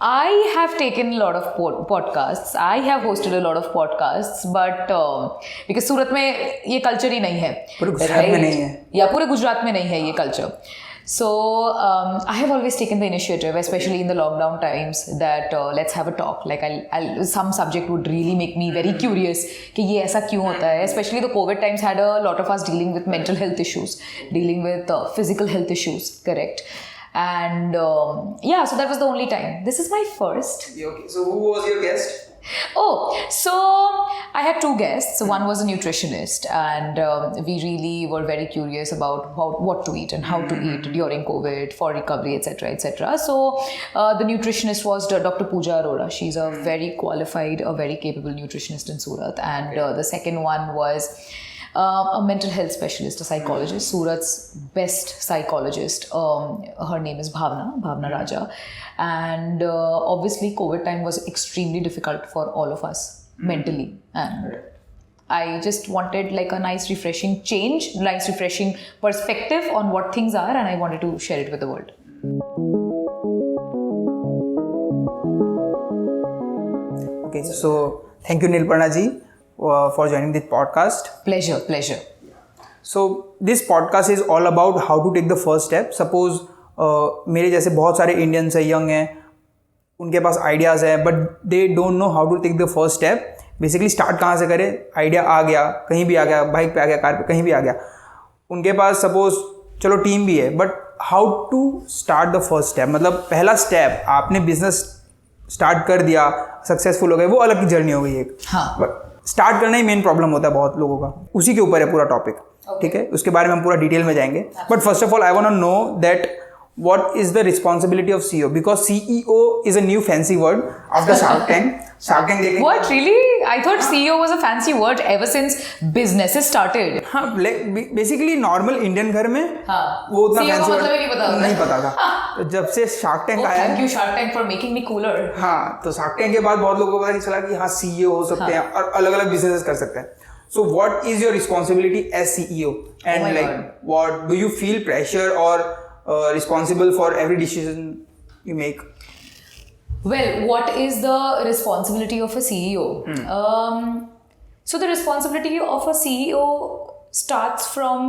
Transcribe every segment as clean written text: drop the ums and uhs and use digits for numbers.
I have taken a lot of podcasts. I have hosted a lot of podcasts, but because सूरत में ये culture ही नहीं है, पूरे गुजरात में नहीं है, या पूरे गुजरात में नहीं है ये culture. So I have always taken the initiative, especially in the lockdown times, that let's have a talk. Like some subject would really make me very curious कि ये ऐसा क्यों होता है. Especially the COVID times had a lot of us dealing with mental health issues, dealing with physical health issues, correct? And so that was the only time. This is my first. Okay. So who was your guest? Oh, so I had two guests. One was a nutritionist, and we really were very curious about what to eat and how to eat during COVID for recovery, etc., etc. So the nutritionist was Dr. Pooja Arora. She's a very qualified, a very capable nutritionist in Surat. And the second one was a mental health specialist, a psychologist, Surat's best psychologist. Her name is Bhavna Raja. And obviously COVID time was extremely difficult for all of us mentally. And I just wanted like a nice refreshing change, nice refreshing perspective on what things are, and I wanted to share it with the world. Okay, so thank you Nilparna ji for joining this podcast. Pleasure. So this podcast is all about how to take the first step. Suppose मेरे जैसे बहुत सारे Indians है, young हैं, उनके पास ideas है but they don't know how to take the first step. Basically start कहाँ से करें, आइडिया आ गया, कहीं भी आ गया, बाइक पे आ गया, कार पे कहीं भी आ गया, उनके पास सपोज चलो टीम भी है but how to start the first step. मतलब पहला स्टेप, आपने बिजनेस स्टार्ट कर दिया, सक्सेसफुल हो गए, वो अलग की जर्नी हो गई एक. हाँ. बट स्टार्ट करना ही मेन प्रॉब्लम होता है बहुत लोगों का. उसी के ऊपर है पूरा टॉपिक. ठीक है, उसके बारे में हम पूरा डिटेल में जाएंगे. But first of all I want to know that what is the responsibility of CEO? Because CEO is a new fancy word after Shark Tank. Shark Tank देखने. What really? I thought CEO was a fancy word ever since businesses started. हाँ, basically normal Indian घर में वो उतना fancy word नहीं पता था. तो जब से Shark Tank आया. Thank you Shark Tank for making me cooler. हाँ, तो Shark Tank के बाद बहुत लोगों को पता चला कि हाँ CEO हो सकते हैं और अलग-अलग businesses कर सकते हैं. So what is your responsibility as CEO? And what do you feel pressure or responsible for every decision you make? Well, what is the responsibility of a CEO? So the responsibility of a CEO starts from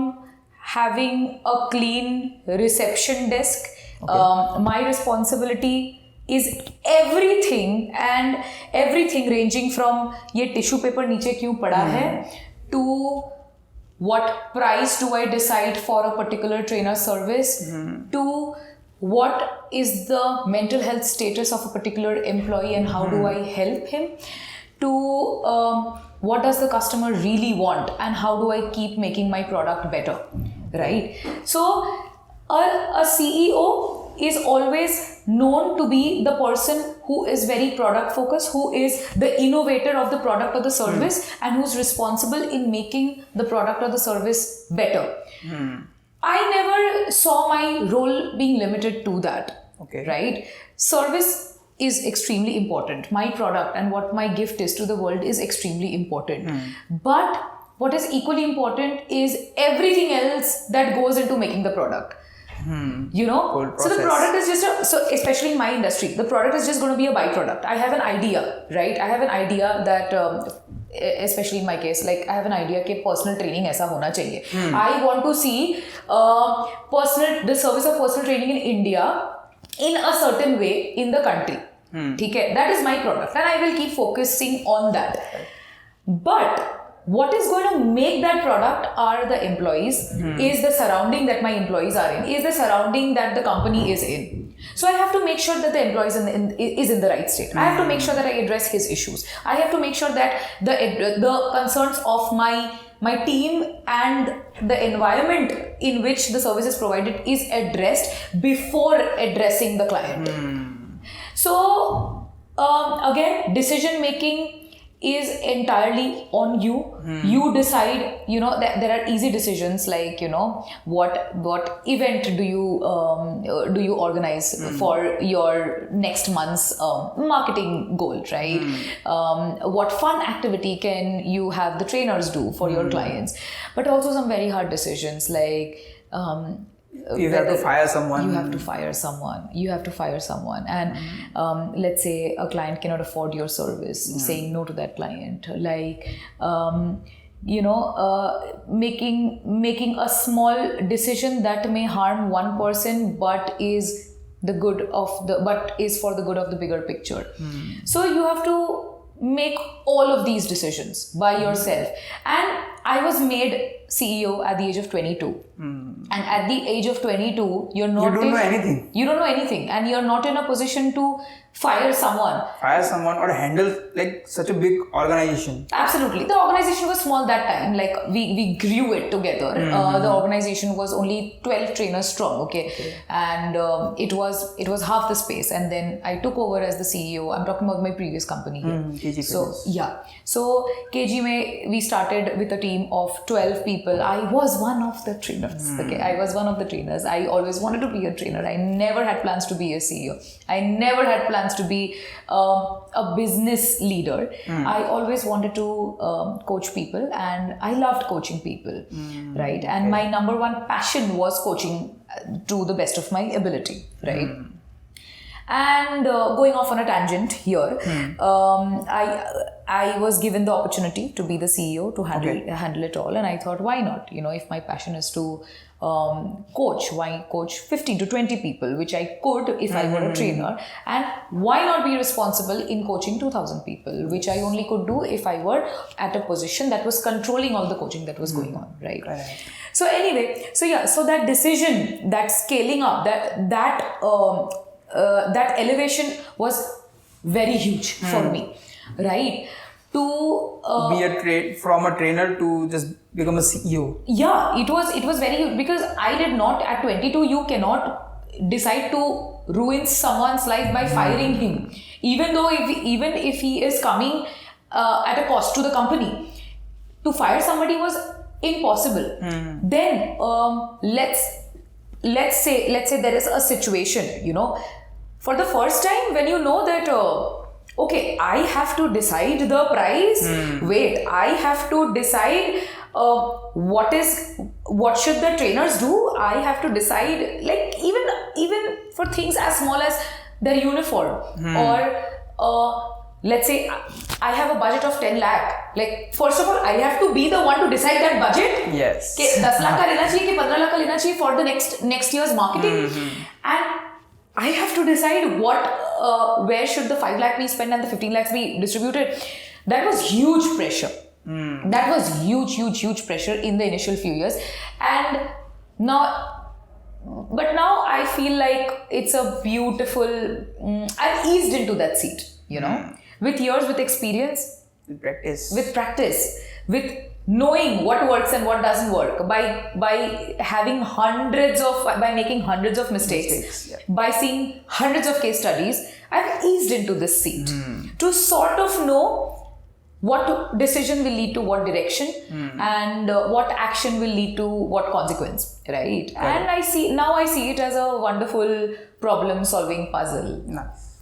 having a clean reception desk. Okay. My responsibility is everything ranging from ये tissue paper नीचे क्यों पड़ा है to what price do I decide for a particular trainer service, to what is the mental health status of a particular employee and how do I help him, to what does the customer really want and how do I keep making my product better, right? So a CEO is always known to be the person who is very product focused, who is the innovator of the product or the service, and who's responsible in making the product or the service better. I never saw my role being limited to that. Okay. Right? Service is extremely important. My product and what my gift is to the world is extremely important. But what is equally important is everything else that goes into making the product. You know, so the product is just so especially in my industry, the product is just going to be a byproduct. I have an idea, right? I have an idea that especially in my case, like I have an idea कि personal training ऐसा होना चाहिए. I want to see the service of personal training in India in a certain way in the country. ठीक है, that is my product and I will keep focusing on that. But what is going to make that product are the employees, is the surrounding that my employees are in, is the surrounding that the company is in. So I have to make sure that the employees is in the right state. I have to make sure that I address his issues. I have to make sure that the concerns of my team and the environment in which the service is provided is addressed before addressing the client. So again, decision making is entirely on you. You decide, you know, that there are easy decisions like, you know, what event do you organize for your next month's marketing goal, right? What fun activity can you have the trainers do for your clients? But also some very hard decisions like You have to fire someone. You have to fire someone. You have to fire someone. And let's say a client cannot afford your service, saying no to that client. Like, making a small decision that may harm one person, but is for the good of the bigger picture. So you have to make all of these decisions by yourself. And I was made CEO at the age of 22. And at the age of 22, you don't know anything. You don't know anything, and you're not in a position to fire someone or handle like such a big organization. Absolutely. The organization was small that time. Like we grew it together. The organization was only 12 trainers strong. Okay. And it was half the space. And then I took over as the CEO. I'm talking about my previous company here. KG so yeah. So KG mein we started with a team of 12 people. I was one of the trainers. Okay. I was one of the trainers. I always wanted to be a trainer. I never had plans to be a CEO. I never had plans to be a business leader. I always wanted to coach people, and I loved coaching people, right? And my number one passion was coaching to the best of my ability, right? And going off on a tangent here, I was given the opportunity to be the CEO, to handle it all, and I thought, why not? If my passion is to coach, why coach 15 to 20 people, which I could if I were a trainer, and why not be responsible in coaching 2,000 people, which I only could do if I were at a position that was controlling all the coaching that was going on, right? So anyway, so that decision, that scaling up, that elevation was very huge for me, right? To be from a trainer to just become a CEO. Yeah, it was very huge, because I did not, at 22, you cannot decide to ruin someone's life by firing him, even if he is coming at a cost to the company. To fire somebody was impossible. Then let's say there is a situation, for the first time, when you know that okay, I have to decide the price. Wait, I have to decide what should the trainers do. I have to decide, like, even for things as small as their uniform, or let's say I have a budget of 10 lakh. Like, first of all, I have to be the one to decide that budget. Yes. Ke 10 lakh ka lena chahiye, ke 15 lakh ka lena chahiye for the next year's marketing. And I have to decide where should the 5 lakh be spent and the 15 lakhs be distributed. That was huge pressure. That was huge pressure in the initial few years. And now I feel like it's a beautiful, I've eased into that seat, with years, with experience, with practice, with knowing what works and what doesn't work, by making hundreds of mistakes, by seeing hundreds of case studies. I've eased into this seat to sort of know what decision will lead to what direction, and what action will lead to what consequence, right? And I see it as a wonderful problem solving puzzle. Nice.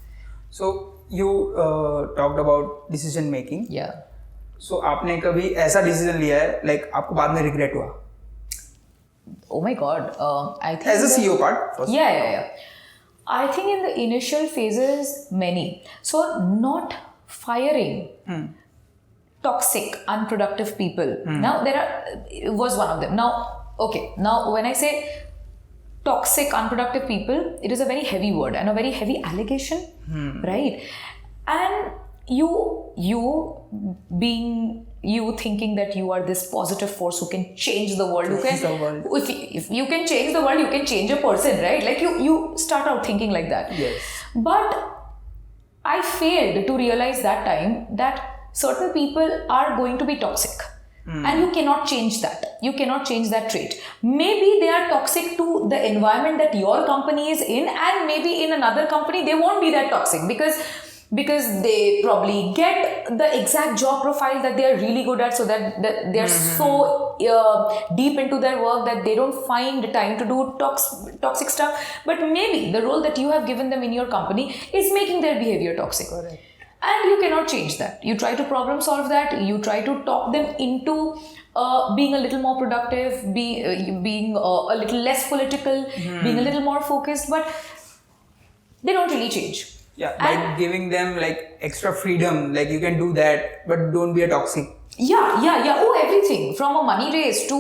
So you talked about decision making. Yeah. So आपने कभी ऐसा decision लिया है, like आपको बाद में regret हुआ? Oh my God, I think as a CEO part first. Yeah. I think in the initial phases, many. So not firing toxic, unproductive people. Now was one of them. Now when I say toxic, unproductive people, it is a very heavy word and a very heavy allegation, right? And you thinking that you are this positive force who can change the world, if you can change the world, you can change a person, right? Like you start out thinking like that. Yes. But I failed to realize that time that certain people are going to be toxic. And you cannot change that. You cannot change that trait. Maybe they are toxic to the environment that your company is in, and maybe in another company they won't be that toxic because they probably get the exact job profile that they are really good at, so that they're so deep into their work that they don't find time to do toxic stuff. But maybe the role that you have given them in your company is making their behavior toxic. Correct. And you cannot change that. You try to problem solve that. You try to talk them into being a little more productive, being a little less political, being a little more focused, but they don't really change. Yeah, by giving them like extra freedom, like you can do that, but don't be a toxic. Yeah. Oh, everything from a money race to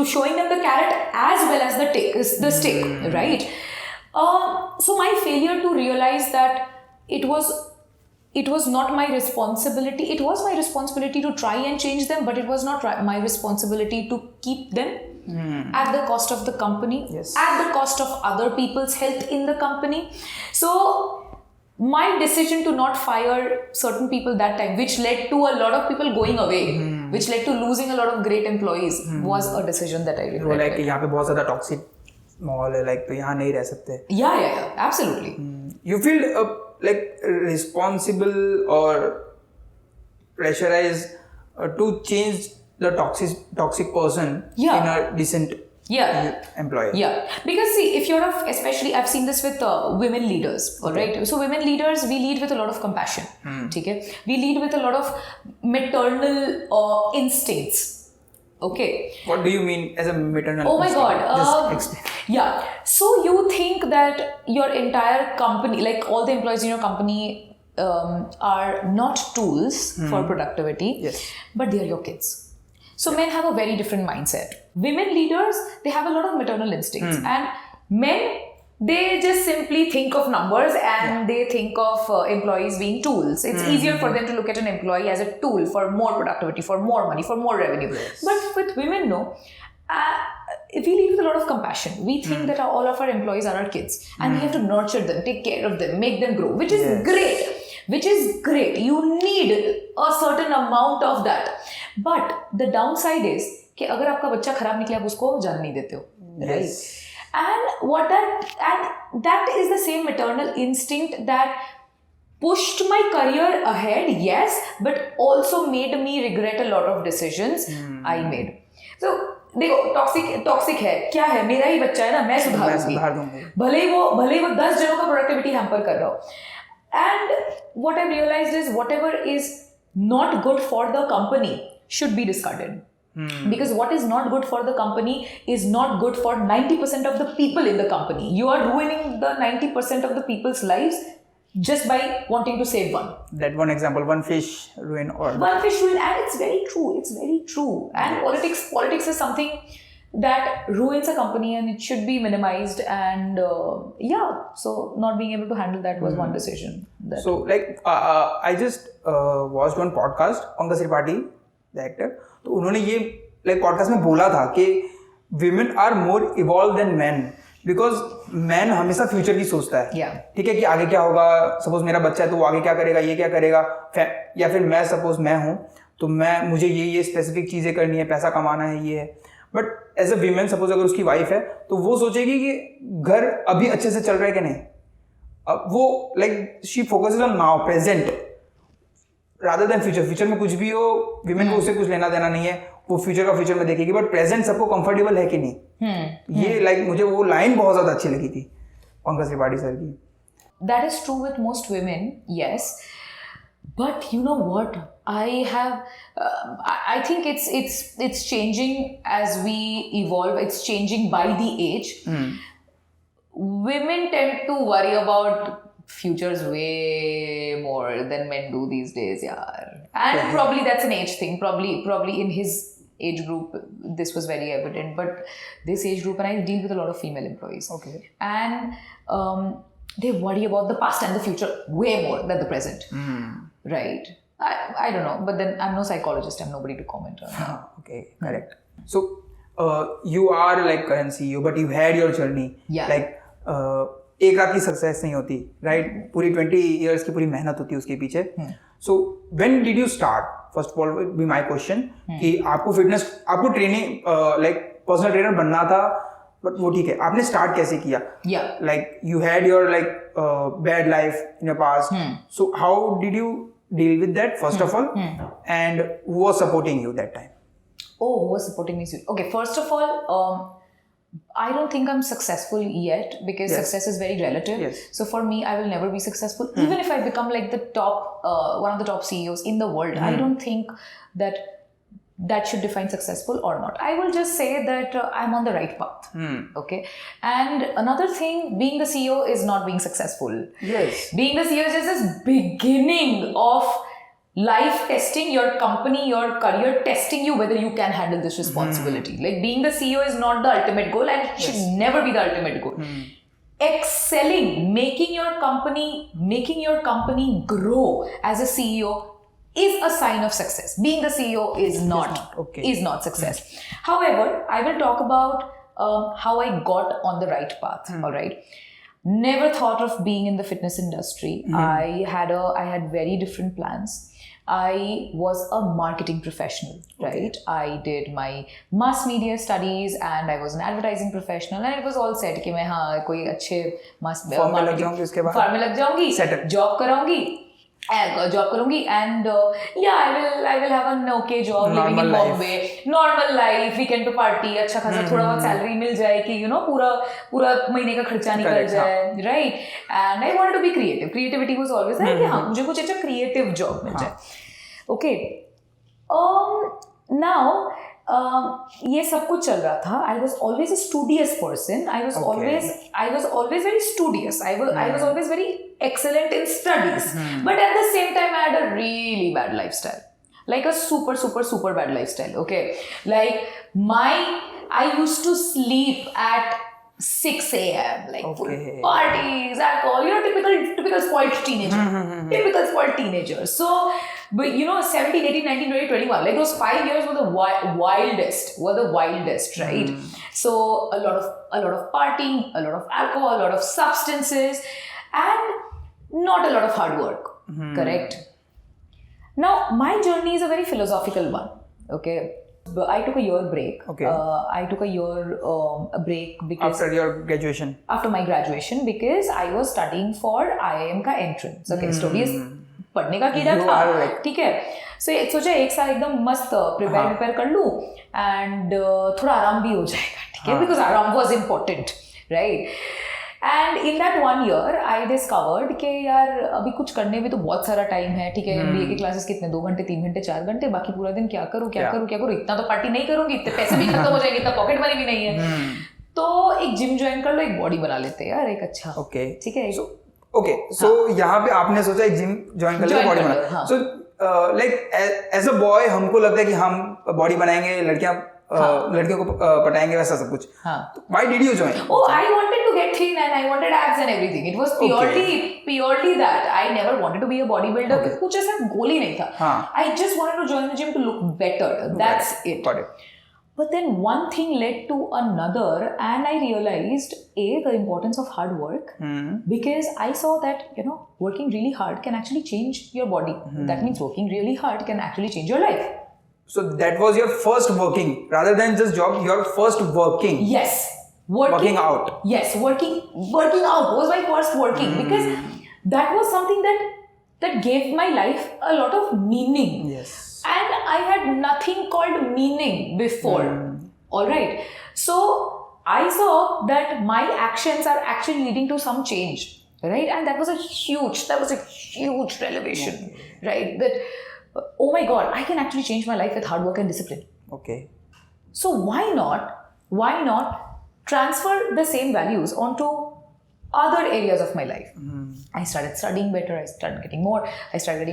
showing them the carrot as well as the stick, right? So my failure to realize that it was not my responsibility. It was my responsibility to try and change them, but it was not my responsibility to keep them at the cost of the company, at the cost of other people's health in the company. So my decision to not fire certain people that time, which led to a lot of people going away, which led to losing a lot of great employees, was a decision that I regretted. वो like यहाँ पे बहुत ज़्यादा toxic माहौल है, like तो यहाँ नहीं रह सकते. Yeah, absolutely. You feel like responsible or pressurized to change the toxic person in a decent employer. Yeah, because see, if you're especially I've seen this with women leaders, all right. So women leaders, we lead with a lot of compassion. Okay, we lead with a lot of maternal instincts. Okay. What do you mean as a maternal? Oh my God. Just explain. Yeah. So you think that your entire company, like all the employees in your company, are not tools for productivity, but they are your kids. So men have a very different mindset. Women leaders, they have a lot of maternal instincts, and men, they just simply think of numbers and they think of employees being tools. It's easier for them to look at an employee as a tool for more productivity, for more money, for more revenue. But with women, no. We lead with a lot of compassion. We think that all of our employees are our kids and we have to nurture them, take care of them, make them grow, which is great. Which is great. You need a certain amount of that. But the downside is कि अगर आपका बच्चा खराब निकले आप उसको जाने नहीं देते हो, right? And that is the same maternal instinct that pushed my career ahead, yes, but also made me regret a lot of decisions I made. So देखो टॉक्सिक है क्या है, मेरा ही बच्चा है ना, मैं सुधार दूंगी, भले ही वो 10 जनों का प्रोडक्टिविटी हैम्पर कर रहा हो. And what I realized is whatever is not good for the company should be discarded. Because what is not good for the company is not good for 90% of the people in the company. You are ruining the 90% of the people's lives just by wanting to save one. That one example, one fish ruin all. One fish ruin, and it's very true. And politics is something that ruins a company and it should be minimized, and so not being able to handle that was one decision. So like I just watched one podcast, Pankaj Tripathi, the actor, तो उन्होंने ये like podcast में बोला था कि women are more evolved than men because man हमेशा future की सोचता है. ठीक है कि आगे क्या होगा, suppose मेरा बच्चा है तो वो आगे क्या करेगा, ये क्या करेगा, या फिर मैं suppose मैं हूँ तो मुझे ये specific चीज़ें करनी है, पैसा कमाना है, ये है. But as a women suppose अगर उसकी वाइफ है तो वो सोचेगी कि घर अभी अच्छे से चल रहा है कि नहीं. अब वो like she focuses on now present rather than future में कुछ भी हो वीमेन को उससे कुछ लेना देना नहीं है, वो फ्यूचर का फ्यूचर में देखेगी, बट प्रेजेंट सबको कंफर्टेबल है कि नहीं. ये लाइक मुझे वो लाइन बहुत ज्यादा अच्छी लगी थी पंकज त्रिपाठी सर की. That is true with most women, yes. But you know what? I think it's changing as we evolve. It's changing by the age. Women tend to worry about futures way more than men do these days, yeah. And probably that's an age thing. Probably in his age group this was very evident. But this age group, and I deal with a lot of female employees. Okay. And they worry about the past and the future way more than the present. Right. I don't know, but then I'm no psychologist. I'm nobody to comment on. Okay, correct. So you are like current CEO, but you had your journey. Yeah. Like एक रात की success नहीं होती, right? पूरी 20 years की पूरी मेहनत होती है उसके पीछे. So when did you start? First of all, would be my question. कि आपको ट्रेनिंग like पर्सनल ट्रेनर बनना था, बट वो ठीक है, आपने स्टार्ट कैसे किया? Like you had your like bad life in your past, so how did you deal with that first of all, and who was supporting you that time? Who was supporting me? Okay, first of all, I don't think I'm successful yet because success is very relative. So for me, I will never be successful. Even if I become like the top, one of the top CEOs in the world, I don't think that that should define successful or not. I will just say that I'm on the right path. Okay. And another thing, being the CEO is not being successful. Yes. Being the CEO is just this beginning of life testing your company, your career testing you whether you can handle this responsibility. Like being the CEO is not the ultimate goal and it should never be the ultimate goal. Excelling, making your company grow as a CEO is a sign of success. Being the CEO is not success. However, I will talk about how I got on the right path. All right. Never thought of being in the fitness industry. I had very different plans. I was a marketing professional, right? I did my mass media studies and I was an advertising professional and it was all set कि मैं हाँ कोई अच्छे mass form में लग जाऊंगी उसके बाद फॉर्म में लग जाऊंगी जॉब करूंगी and I will have an okay job living in Bombay, normal life, weekend to party, अच्छा खासा थोड़ा बहुत salary मिल जाए कि पूरा महीने का खर्चा निकल जाए, right? And I wanted to be creative. Creativity was always there कि हाँ मुझे कुछ अच्छा creative job मिल जाए. Okay. Now ये सब कुछ चल रहा था. I was always a studious person. I was always very studious. I was always very excellent in studies. But at the same time, I had a really bad lifestyle. Like a super, super, super bad lifestyle. Okay. Like I used to sleep at 6 a.m. like full parties, alcohol, typical spoiled teenager. Typical spoiled teenager. So, but 17, 18, 19, 20, 21, like those 5 years were the wildest, right? So a lot of partying, a lot of alcohol, a lot of substances, and not a lot of hard work. Correct? Now, my journey is a very philosophical one. Okay. But I took a year break. Okay. I took a year break because after your graduation. After my graduation, because I was studying for IIM का entrance. Okay, studies पढ़ने का कीड़ा था, ठीक है. So सोचा एक साल एकदम मस्त prepare कर लूँ and थोड़ा आराम भी हो जाएगा, ठीक है, because आराम was important, right? And in that 1 year, I discovered कि यार अभी कुछ करने में तो बहुत सारा टाइम है, ठीक है. MBA की क्लासेस कितने 2 घंटे 3 घंटे 4 घंटे, बाकी पूरा दिन क्या करूँ, इतना तो पार्टी नहीं करूँगी, इतने पैसे भी खत्म हो जाएंगे, इतना पॉकेट मनी भी नहीं है. तो एक जिम ज्वाइन कर लो, एक बॉडी बना लेते हैं यार, एक अच्छा, ठीक है. So यहाँ पे आपने सोचा एक जिम ज्वाइन कर ले, बॉडी बना. So like as a boy हमको लगता है कि हम बॉडी बनाएंगे, लड़कियों को पटाएंगे, वैसा सब कुछ. Why did you join? Oh, I wanted to get thin and I wanted abs and everything. It was purely that. I never wanted to be a bodybuilder. कुछ ऐसा गोल ही नहीं था. I just wanted to join the gym to look better. That's it. Got it. But then one thing led to another and I realized the importance of hard work because I saw that working really hard can actually change your body. That means working really hard can actually change your life. So that was your first working, rather than just job, your first working. Yes. Working out. Yes, working out was my first working because that was something that gave my life a lot of meaning. Yes. And I had nothing called meaning before. All right. So I saw that my actions are actually leading to some change, right? And that was a huge revelation, right? That oh my God, I can actually change my life with hard work and discipline. Okay. So why not transfer the same values onto other areas of my life? I started studying better. I started getting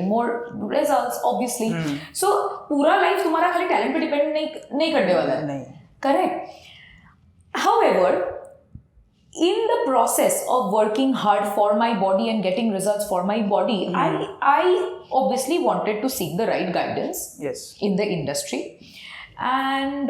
more results, obviously. So पूरा life तुम्हारा खाली talent पे depend नहीं करने वाला है. नहीं. Correct. However, in the process of working hard for my body and getting results for my body, I obviously wanted to seek the right guidance in the industry. And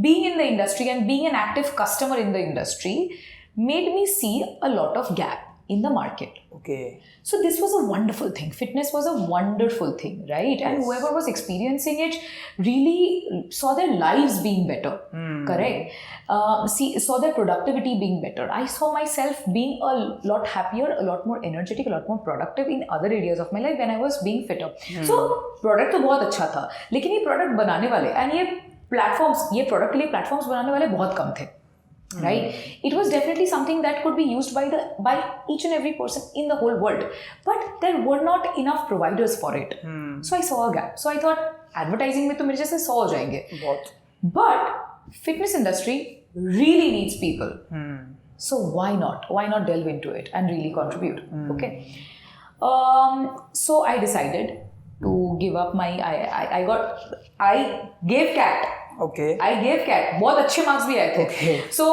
being in the industry and being an active customer in the industry made me see a lot of gap in the market. Okay. So this was a wonderful thing. Fitness was a wonderful thing, right? And whoever was experiencing it really saw their lives being better. Correct? Saw their productivity being better. I saw myself being a lot happier, a lot more energetic, a lot more productive in other areas of my life when I was being fitter. So product तो बहुत अच्छा था, लेकिन ये product बनाने वाले and ये product के लिए platforms बनाने वाले बहुत कम थे. right? It was definitely something that could be used by each and every person in the whole world, but there were not enough providers for it. So I saw a gap. So I thought advertising में तो मेरे जैसे 100 हो जाएंगे, but fitness industry really needs people. So why not delve into it and really contribute? Okay. So I decided to give up my I gave CAT. Okay. I gave CAT. बहुत अच्छे marks भी आए थे. Okay. So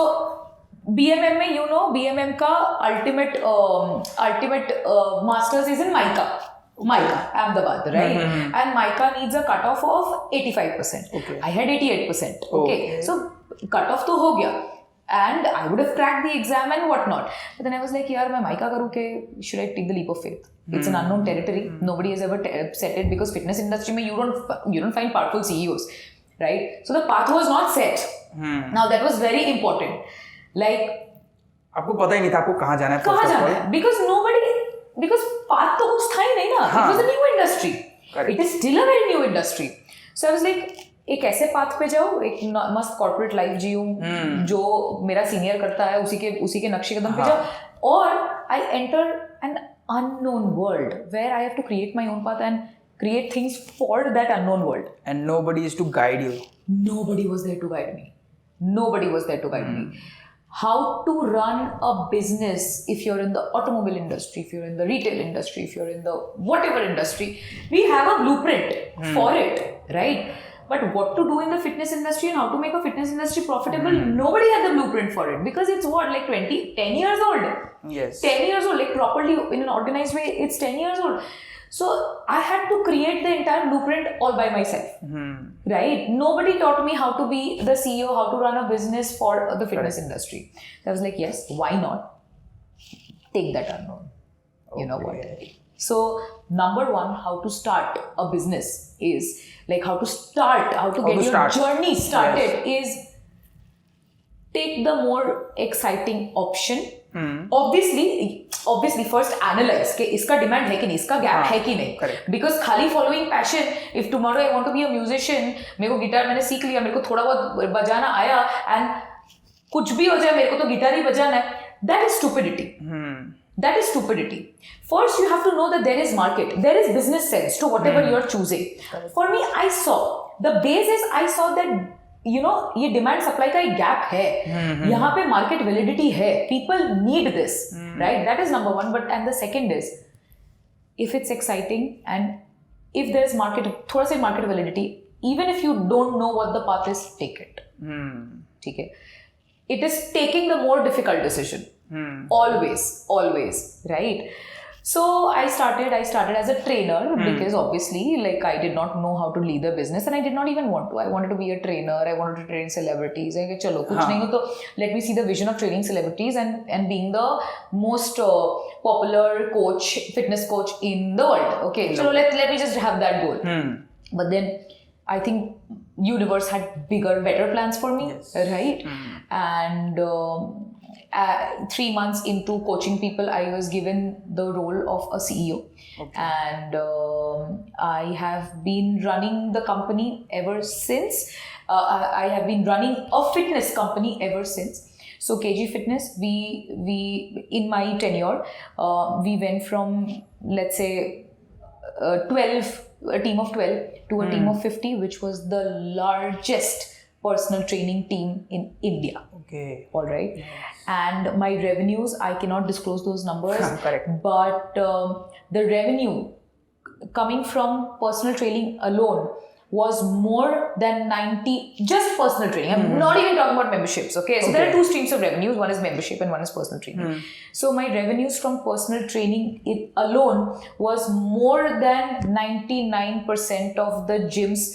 BMM में BMM का ultimate masters is in MICA, Ahmedabad, right? And MICA needs a cutoff of 85%. Okay. I had 88%. Okay. So cutoff तो हो गया. And I would have cracked the exam and whatnot. But then I was like, yaar, मैं MICA करूँ के should I take the leap of faith? It's an unknown territory. Nobody has ever said it, because fitness industry में you don't find powerful CEOs, right? So the path was not set. Now that was very important. Like, आपको पता ही नहीं था आपको कहाँ जाना है? कहाँ जाना है? Because path तो कुछ था ही नहीं ना. It was a new industry. Correct. It is still a very new industry. So I was like, एक ऐसे पाथ पे जाओ, एक मस्त कॉर्पोरेट लाइफ जीऊं जो मेरा सीनियर करता है, उसी के नक्शे कदम पे जाओ, और I enter an unknown world where I have to create my own path and create things for that unknown world. And nobody is to guide you. Nobody was there to guide me. How to run a business if you're in the automobile industry, if you're in the retail industry, if you're in the whatever industry, we have a blueprint for it, right? But what to do in the fitness industry and how to make a fitness industry profitable, nobody had the blueprint for it, because it's like 10 years old. Yes. 10 years old, like properly in an organized way, it's 10 years old. So I had to create the entire blueprint all by myself, right? Nobody taught me how to be the CEO, how to run a business for the fitness industry. So I was like, yes, why not take that unknown? You know what? So number one, how to start a business is like how to get your journey started is take the more exciting option. Obviously first analyze कि इसका demand है कि नहीं, इसका gap है कि नहीं, because खाली following passion, if tomorrow I want to be a musician, मेरे को गिटार मैंने सीख लिया, मेरे को थोड़ा बहुत बजाना आया एंड कुछ भी हो जाए मेरे को तो गिटार ही बजाना है, that is stupidity. First you have to know that there is market, there is business sense to whatever you are choosing. For me, I saw the base is I saw that ये demand supply का एक gap है, यहाँ पे market validity है, people need this, right? That is number one. But and the second is if it's exciting and if there is market, थोड़ा सा market validity, even if you don't know what the path is, take it. ठीक है? It is taking the more difficult decision, always, right? So I started as a trainer, because obviously like I did not know how to lead a business, and I did not even want to. I wanted to be a trainer. I wanted to train celebrities. I said, chalo, kuch nahi ho to let me see the vision of training celebrities and being the most popular coach, fitness coach in the world. Okay, chalo, let me just have that goal. But then I think universe had bigger, better plans for me, right? And 3 months into coaching people, I was given the role of a CEO. And I have been running the company ever since. I have been running a fitness company ever since. So KG Fitness, we in my tenure, we went from, let's say, a team of 12 to a team of 50, which was the largest personal training team in India. Okay. All right. And my revenues, I cannot disclose those numbers. Correct. But the revenue coming from personal training alone was more than 90, just personal training. I'm not even talking about memberships. Okay. So there are two streams of revenues. One is membership and one is personal training. So my revenues from personal training alone was more than 99% of the gym's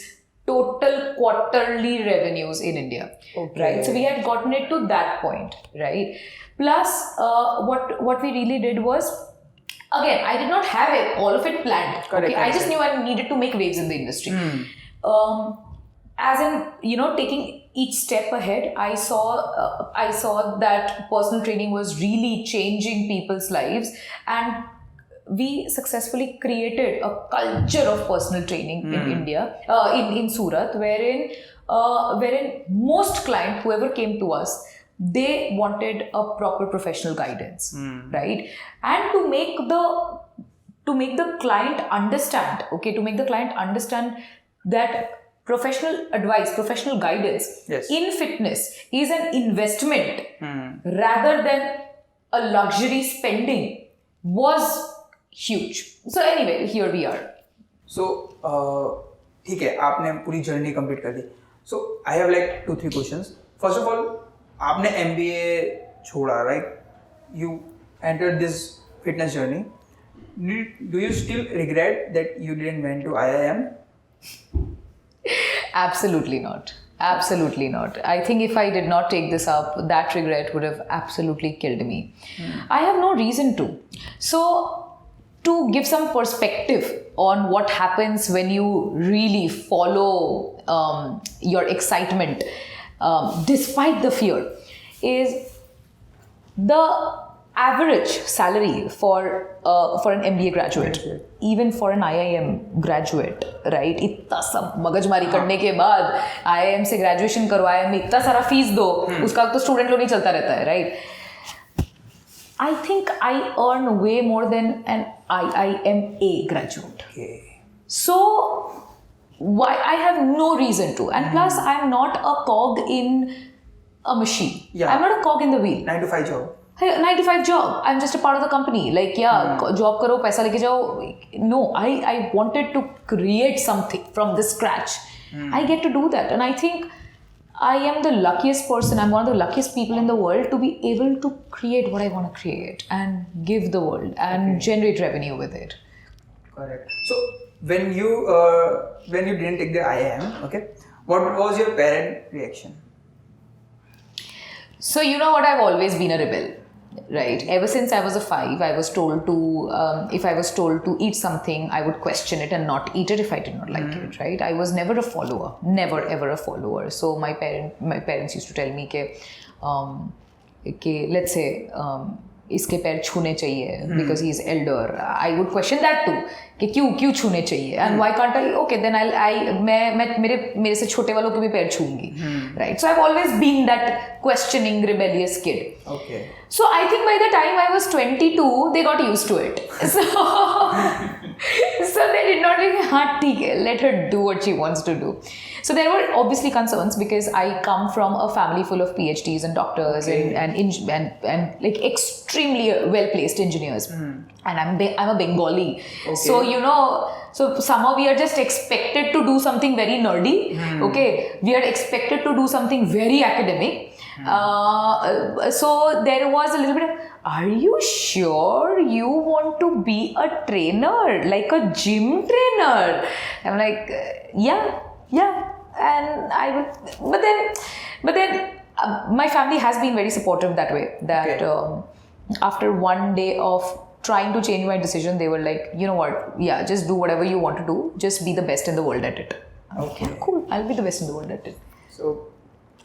total quarterly revenues in India, right? So we had gotten it to that point, right? Plus, what we really did was, again, I did not have all of it planned. Okay, I just knew I needed to make waves in the industry. As in, taking each step ahead, I saw that personal training was really changing people's lives, and we successfully created a culture of personal training in India, in Surat, wherein most client, whoever came to us, they wanted a proper professional guidance, right? And to make the client understand, to make the client understand that professional advice, professional guidance in fitness is an investment rather than a luxury spending was huge. So anyway, here we are. So, ठीक है, आपने पूरी journey complete कर दी. So I have like 2-3 questions. First of all, आपने MBA छोड़ा, right? You entered this fitness journey. Do you still regret that you didn't went to IIM? Absolutely not. Absolutely not. I think if I did not take this up, that regret would have absolutely killed me. I have no reason to. So, to give some perspective on what happens when you really follow your excitement despite the fear, is the average salary for an MBA graduate, even for an IIM graduate, right? इतना सब मगजमारी करने के बाद IIM से graduation करो, IIM में इतना सारा फीस दो, उसका तो स्टूडेंट लोन ही चलता रहता है, right? I think I earn way more than an IIMA graduate. Okay. So why I have no reason to, and plus I'm not a cog in a machine. Yeah. I'm not a cog in the wheel. 9 to 5 job. Hey, 9 to 5 job. I'm just a part of the company. Like, job karo, paisa leke jao. No, I wanted to create something from the scratch. I get to do that. And I think I am the luckiest person. I'm one of the luckiest people in the world to be able to create what I want to create and give the world and generate revenue with it. Correct. So, when you didn't take the IIM, okay, what was your parent reaction? So, you know what? I've always been a rebel. Right. Ever since I was a 5, I was told to, if I was told to eat something, I would question it and not eat it if I did not like it. Right. I was never a follower. Never ever a follower. So my parents used to tell me कि let's say इसके पैर छूने चाहिए because he is elder. I would question that too. कि क्यों छूने चाहिए and why can't I? Okay, then मैं मेरे से छोटे वालों के भी पैर छूंगी. Right. So I've always been that questioning, rebellious kid. Okay. So I think by the time I was 22, they got used to it. So they did not think, हाँ ठीक है, let her do what she wants to do. So there were obviously concerns because I come from a family full of PhDs and doctors and like extremely well-placed engineers. And I'm a Bengali. Okay. So, so somehow we are just expected to do something very nerdy. Okay. We are expected to do something very academic. So there was a little bit of, are you sure you want to be a trainer, like a gym trainer? I'm like, yeah. And I would, but then my family has been very supportive that way, that after one day of trying to change my decision, they were like, you know what, just do whatever you want to do, just be the best in the world at it. Okay, cool, I'll be the best in the world at it. So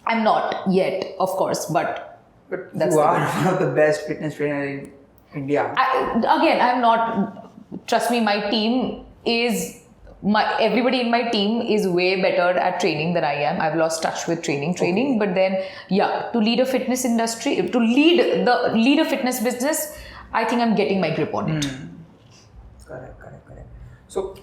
I'm not yet, of course, but that's you are one of the best fitness trainer in India. I'm not. Trust me, my team is everybody in my team is way better at training than I am. I've lost touch with training, but then to lead a fitness industry, to lead a fitness business, I think I'm getting my grip on it. Correct. So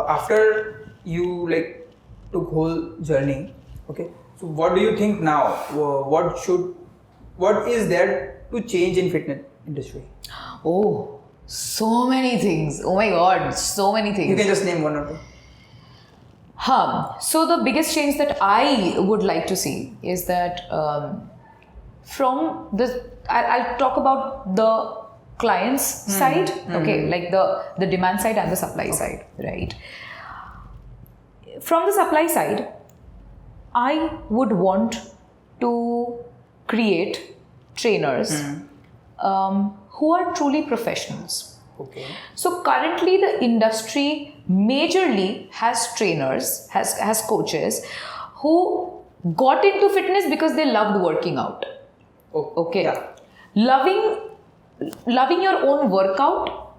after you like took whole journey, okay. So what do you think now? What is there to change in fitness industry? Oh, so many things. Oh my God, so many things. You can just name one or two. So the biggest change that I would like to see is that I'll talk about the client's side, okay, like the demand side and the supply side, right? From the supply side, I would want to create trainers who are truly professionals. Okay. So currently the industry majorly has trainers, has coaches who got into fitness because they loved working out. Okay. Yeah. Loving your own workout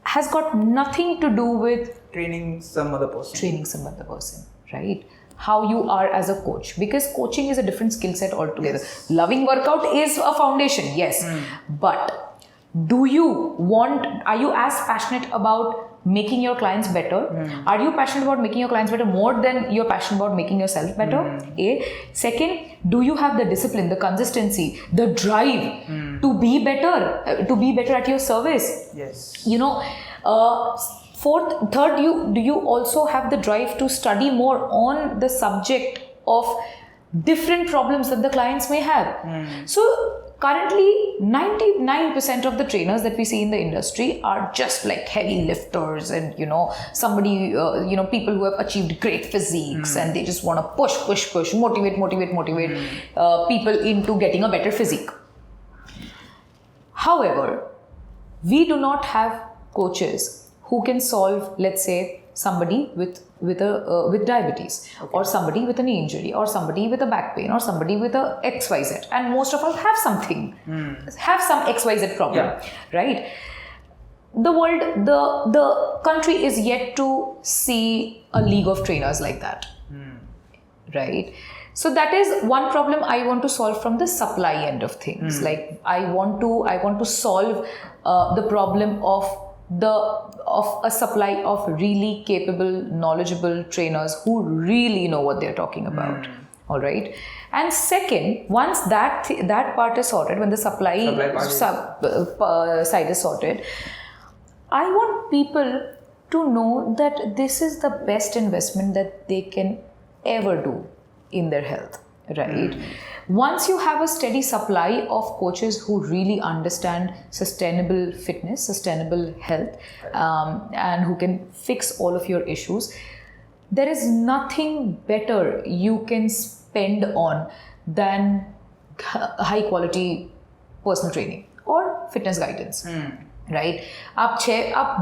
has got nothing to do with training some other person, right? how you are as a coach, because coaching is a different skill set altogether. Loving workout is a foundation, yes, but are you as passionate about making your clients better? Are you passionate about making your clients better more than you're passionate about making yourself better? Second, do you have the discipline, the consistency, the drive to be better at your service? Yes. You know, third, do you also have the drive to study more on the subject of different problems that the clients may have? So currently, 99% of the trainers that we see in the industry are just like heavy lifters and, people who have achieved great physiques and they just want to push, motivate people into getting a better physique. However, we do not have coaches who can solve, let's say, somebody with diabetes, or somebody with a knee injury, or somebody with a back pain, or somebody with a XYZ, and most of us have something, have some XYZ problem, right? The world, the country is yet to see a league of trainers like that, right? So that is one problem I want to solve from the supply end of things. Like I want to solve the problem of a supply of really capable, knowledgeable trainers who really know what they're talking about. All right. And second, once that part is sorted, when the supply side is sorted, I want people to know that this is the best investment that they can ever do in their health, right? Once you have a steady supply of coaches who really understand sustainable fitness, sustainable health, and who can fix all of your issues, there is nothing better you can spend on than high quality personal training or fitness guidance. Right आप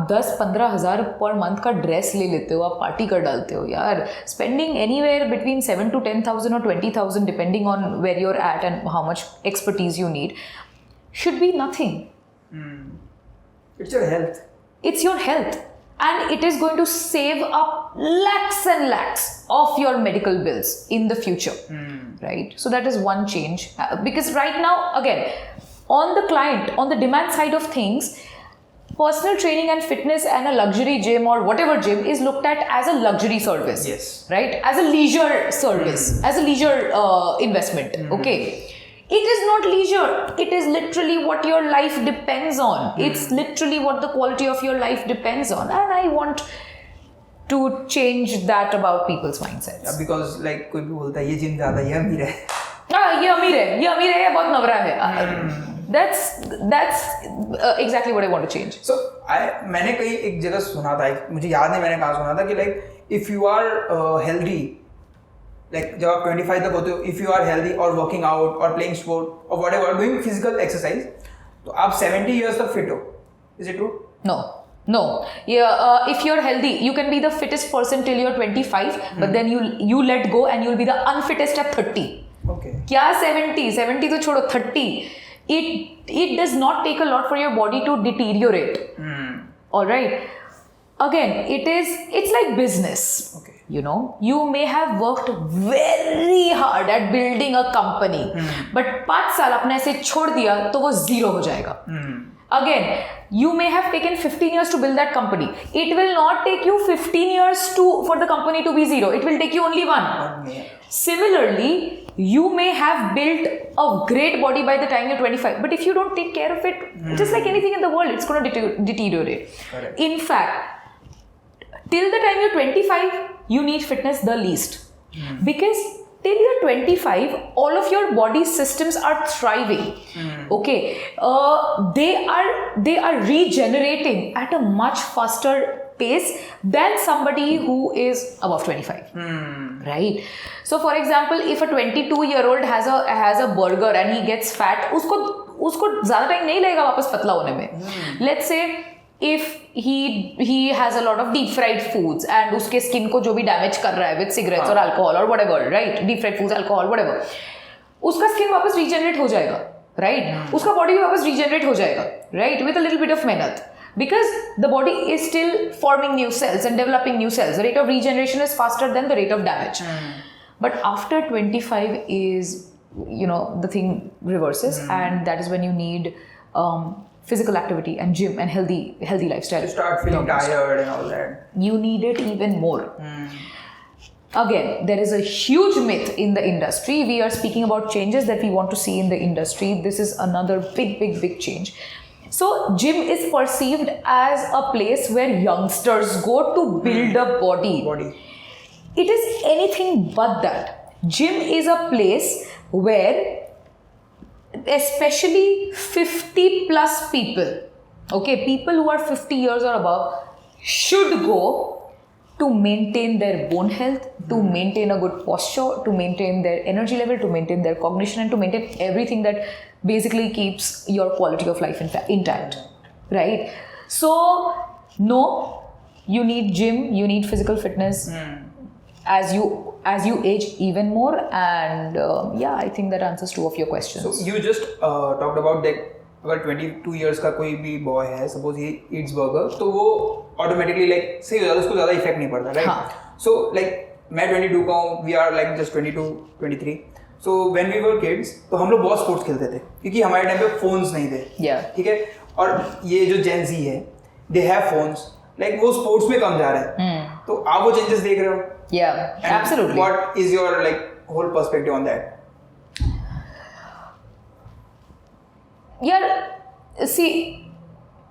10-15 हज़ार per month का dress ले लेते हो, आप party कर डालते हो यार, spending anywhere between 7 to 10,000 or 20,000 depending on where you are at and how much expertise you need should be nothing. It's your health. It's your health, and it is going to save up lakhs and lakhs of your medical bills in the future, right? So that is one change, because right now, again, on the client, on the demand side of things, personal training and fitness and a luxury gym or whatever gym is looked at as a luxury service. Yes. Right? As a leisure service, as a leisure investment. Okay. It is not leisure. It is literally what your life depends on. It's literally what the quality of your life depends on. And I want to change that about people's mindsets. Yeah, because like कोई भी बोलता है ये gym ज़्यादा ये अमीर है. ये अमीर है, बहुत नवरा है. That's exactly what I want to change. So मैंने कहीं एक जगह सुना था, मुझे याद नहीं मैंने कहाँ सुना था कि like if you are healthy, like जब आप 25 तक होते हो, if you are healthy or working out or playing sport or whatever, doing physical exercise, तो आप 70 years तक fit हो. Is it true? No. Yeah, if you're healthy, you can be the fittest person till you're 25, but then you let go and you'll be the unfittest at 30. Okay. क्या 70 तो छोड़ो, 30. It does not take a lot for your body to deteriorate. All right. Again, it's like business. Okay. You know, you may have worked very hard at building a company, but 5 साल अपने ऐसे छोड़ दिया तो वो zero हो जाएगा. Again, you may have taken 15 years to build that company. It will not take you 15 years for the company to be zero. It will take you only 1. Similarly, you may have built a great body by the time you're 25, but if you don't take care of it, just like anything in the world, it's going to deteriorate. Correct. In fact, till the time you're 25, you need fitness the least. Because till you're 25, all of your body systems are thriving. Okay, they are regenerating at a much faster pace than somebody who is above 25. Right? So, for example, if a 22-year-old has a burger and he gets fat, उसको ज़्यादा time नहीं लगेगा वापस पतला होने में. Let's say if he has a lot of deep fried foods and उसके skin को जो भी damage कर रहा है with cigarettes or alcohol or whatever, right? Deep fried foods, alcohol, whatever. उसका skin वापस regenerate हो जाएगा, right? उसका body भी वापस regenerate हो जाएगा, right? With a little bit of मेहनत. because the body is still forming new cells and developing new cells. The rate of regeneration is faster than the rate of damage. But after 25 is, the thing reverses, and that is when you need physical activity and gym and healthy lifestyle. You start feeling tired and all that. You need it even more. Again, there is a huge myth in the industry. We are speaking about changes that we want to see in the industry. This is another big change. So gym is perceived as a place where youngsters go to build a body. It is anything but that. Gym is a place where especially 50 plus people, people who are 50 years or above should go to maintain their bone health, to maintain a good posture, to maintain their energy level, to maintain their cognition, and to maintain everything that basically keeps your quality of life intact, right? So, no, you need gym, you need physical fitness as you age even more, and I think that answers 2 of your questions. So, you just talked about that. अगर 22 years का कोई भी boy है, suppose he eats burger, तो वो automatically like सही हो जाता है, उसको ज़्यादा इफेक्ट नहीं पड़ता, राइट? सो लाइक मैं 22 का हूँ, we are like just 22, 23. So when we were kids, तो हम लोग बहुत स्पोर्ट्स खेलते थे, क्योंकि हमारे टाइम पे फोन्स नहीं थे, ठीक है? और ये जो जेंजी है, दे हैव फोन्स, लाइक वो स्पोर्ट्स में कम जा रहे हैं, तो आप वो चेंजेस देख रहे हो? Absolutely. What is your like whole perspective on that? See,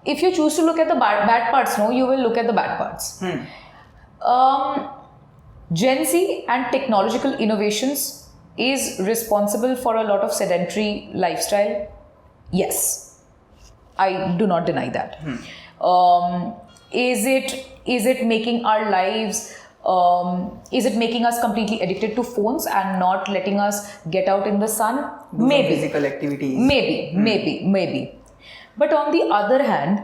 if you choose to look at the bad parts, you will look at the bad parts. Gen Z and technological innovations is responsible for a lot of sedentary lifestyle. Yes, I do not deny that. Is it making our lives? Is it making us completely addicted to phones and not letting us get out in the sun? Maybe. Physical activities. Maybe. But on the other hand,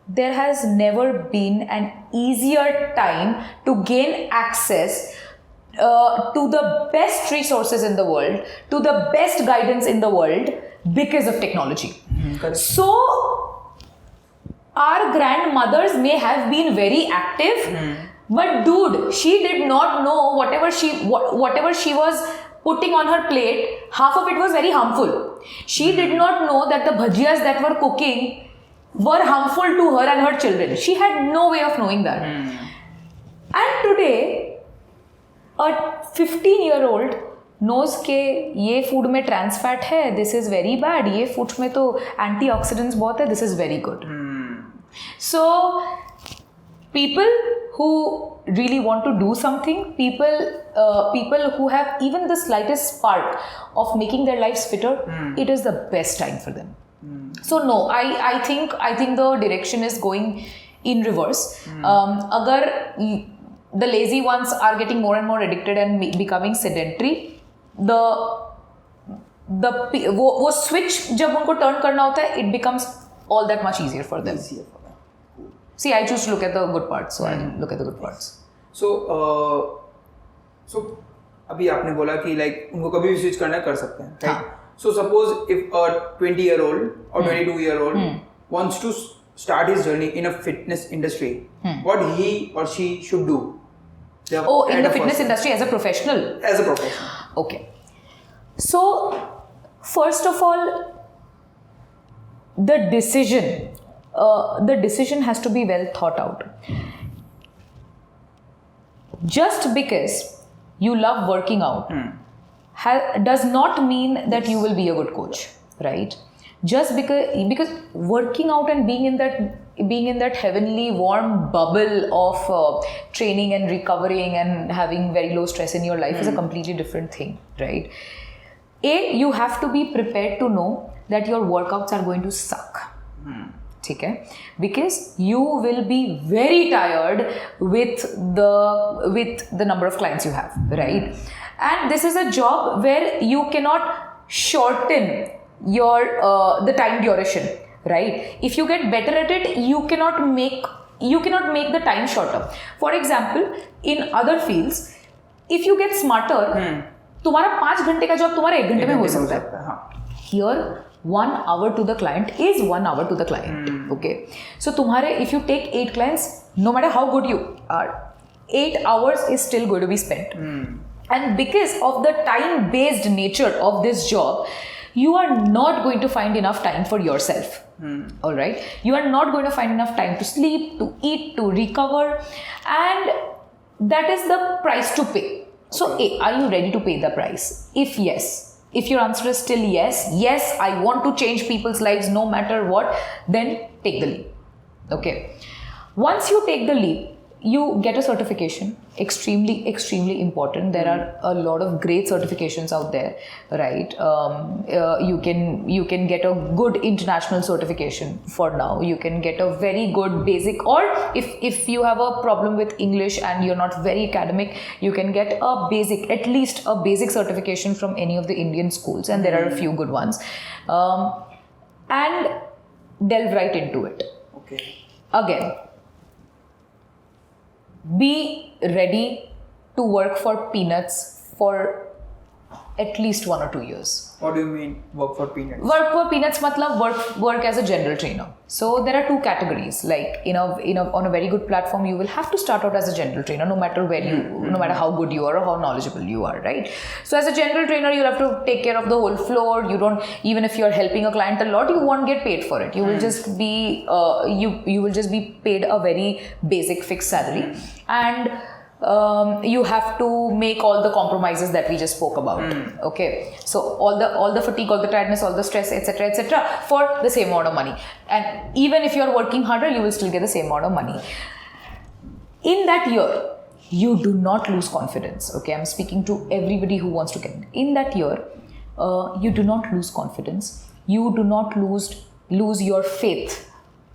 there has never been an easier time to gain access to the best resources in the world, to the best guidance in the world because of technology. So, our grandmothers may have been very active, but dude, she did not know whatever she was putting on her plate, half of it was very harmful. She did not know that the bhajiyas that were cooking were harmful to her and her children. She had no way of knowing that. And today, a 15-year-old knows कि ये food में trans fat है, this is very bad. ये food में तो antioxidants बहुत है, this is very good. So, people who really want to do something, people who have even the slightest spark of making their lives fitter, it is the best time for them. So no, I think the direction is going in reverse. Agar the lazy ones are getting more and more addicted and becoming sedentary, वो switch जब उनको turn करना होता है, it becomes all that much easier for them. See, I choose to look at the good parts, so I look at the good parts. So अभी आपने बोला कि like उनको कभी भी switch करना है कर सकते हैं, right? So suppose if a 20-year-old or 22-year-old wants to start his journey in a fitness industry, what he or she should do? In the fitness industry as a professional? As a professional. Okay. So, first of all, the decision has to be well thought out. Just because you love working out does not mean that you will be a good coach, right? Just because working out and being in that heavenly warm bubble of training and recovering and having very low stress in your life is a completely different thing, right? You have to be prepared to know that your workouts are going to suck. Okay? Because you will be very tired with the number of clients you have, right? And this is a job where you cannot shorten your the time duration, right? If you get better at it, you cannot make the time shorter. For example, in other fields, if you get smarter, तुम्हारा 5 घंटे का job तुम्हारे 1 घंटे में हो सकता है. Here, 1 hour to the client is 1 hour to the client. Okay, so if you take 8 clients, no matter how good you are, 8 hours is still going to be spent. And because of the time based nature of this job, you are not going to find enough time for yourself. All right, you are not going to find enough time to sleep, to eat, to recover, and that is the price to pay. So are you ready to pay the price? If yes, if your answer is still yes, I want to change people's lives no matter what, then take the leap. Okay, once you take the leap, you get a certification. Extremely important. There are a lot of great certifications out there, right? You can get a good international certification for now. You can get a very good basic, or if you have a problem with English and you're not very academic, you can get at least a basic certification from any of the Indian schools, and there are a few good ones. And delve right into it. Okay. Again, be ready to work for peanuts for at least 1 or 2 years. What do you mean work for peanuts? Work for peanuts matlab work as a general trainer. So there are 2 categories. Like on a very good platform, you will have to start out as a general trainer, no matter no matter how good you are or how knowledgeable you are, right? So as a general trainer, you'll have to take care of the whole floor. You don't, even if you're helping a client a lot, you won't get paid for it. You will just be you will just be paid a very basic fixed salary, and you have to make all the compromises that we just spoke about. Okay, so all the fatigue, all the tiredness, all the stress, etc., for the same amount of money. And even if you're working harder, you will still get the same amount of money. In that year, you do not lose confidence. Okay, I'm speaking to everybody who wants to get in that year. You do not lose confidence. You do not lose your faith.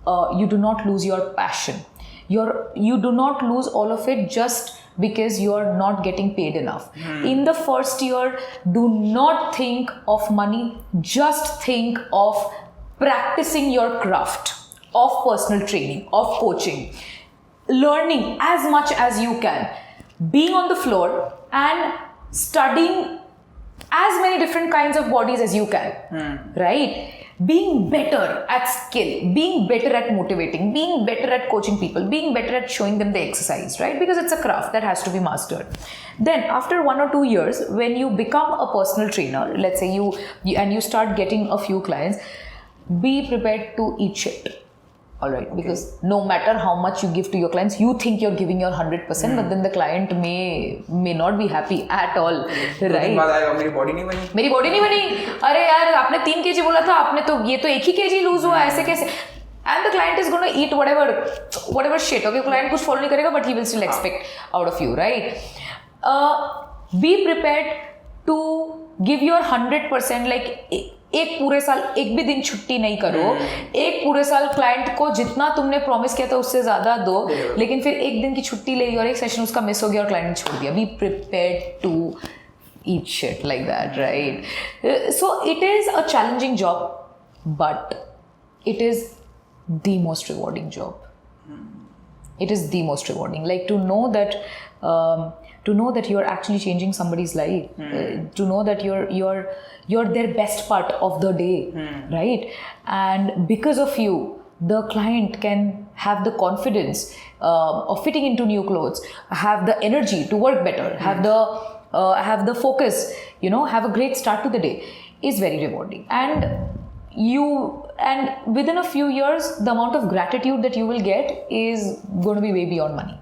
You do not lose your passion. You do not lose all of it just because you're not getting paid enough. In the first year, do not think of money. Just think of practicing your craft of personal training, of coaching, learning as much as you can, being on the floor and studying as many different kinds of bodies as you can, right? Being better at skill, being better at motivating, being better at coaching people, being better at showing them the exercise, right? Because it's a craft that has to be mastered. Then after 1 or 2 years, when you become a personal trainer, let's say you start getting a few clients, be prepared to eat shit. All right, because no matter how much you give to your clients, you think you're giving your 100%, but then the client may not be happy at all, right? मेरी body नहीं बनी. अरे यार, आपने 3 kg बोला था, आपने तो ये तो 1 ही kg लूज हुआ, ऐसे कैसे? And the client is going to eat whatever shit. Okay, client कुछ follow नहीं करेगा, but he will still expect out of you, right? Be prepared to give your 100%. Like एक पूरे साल एक भी दिन छुट्टी नहीं करो. एक पूरे साल क्लाइंट को जितना तुमने प्रॉमिस किया था उससे ज्यादा दो, लेकिन फिर एक दिन की छुट्टी ले ली और एक सेशन उसका मिस हो गया और क्लाइंट ने छोड़ दिया. Be prepared to eat shit like that, right? So it is a challenging job, but it is the most rewarding job. It is the most rewarding. Like to know that you're actually changing somebody's life, to know that you're their best part of the day, right? And because of you, the client can have the confidence of fitting into new clothes, have the energy to work better, have the focus, have a great start to the day, is very rewarding. And within a few years, the amount of gratitude that you will get is going to be way beyond money.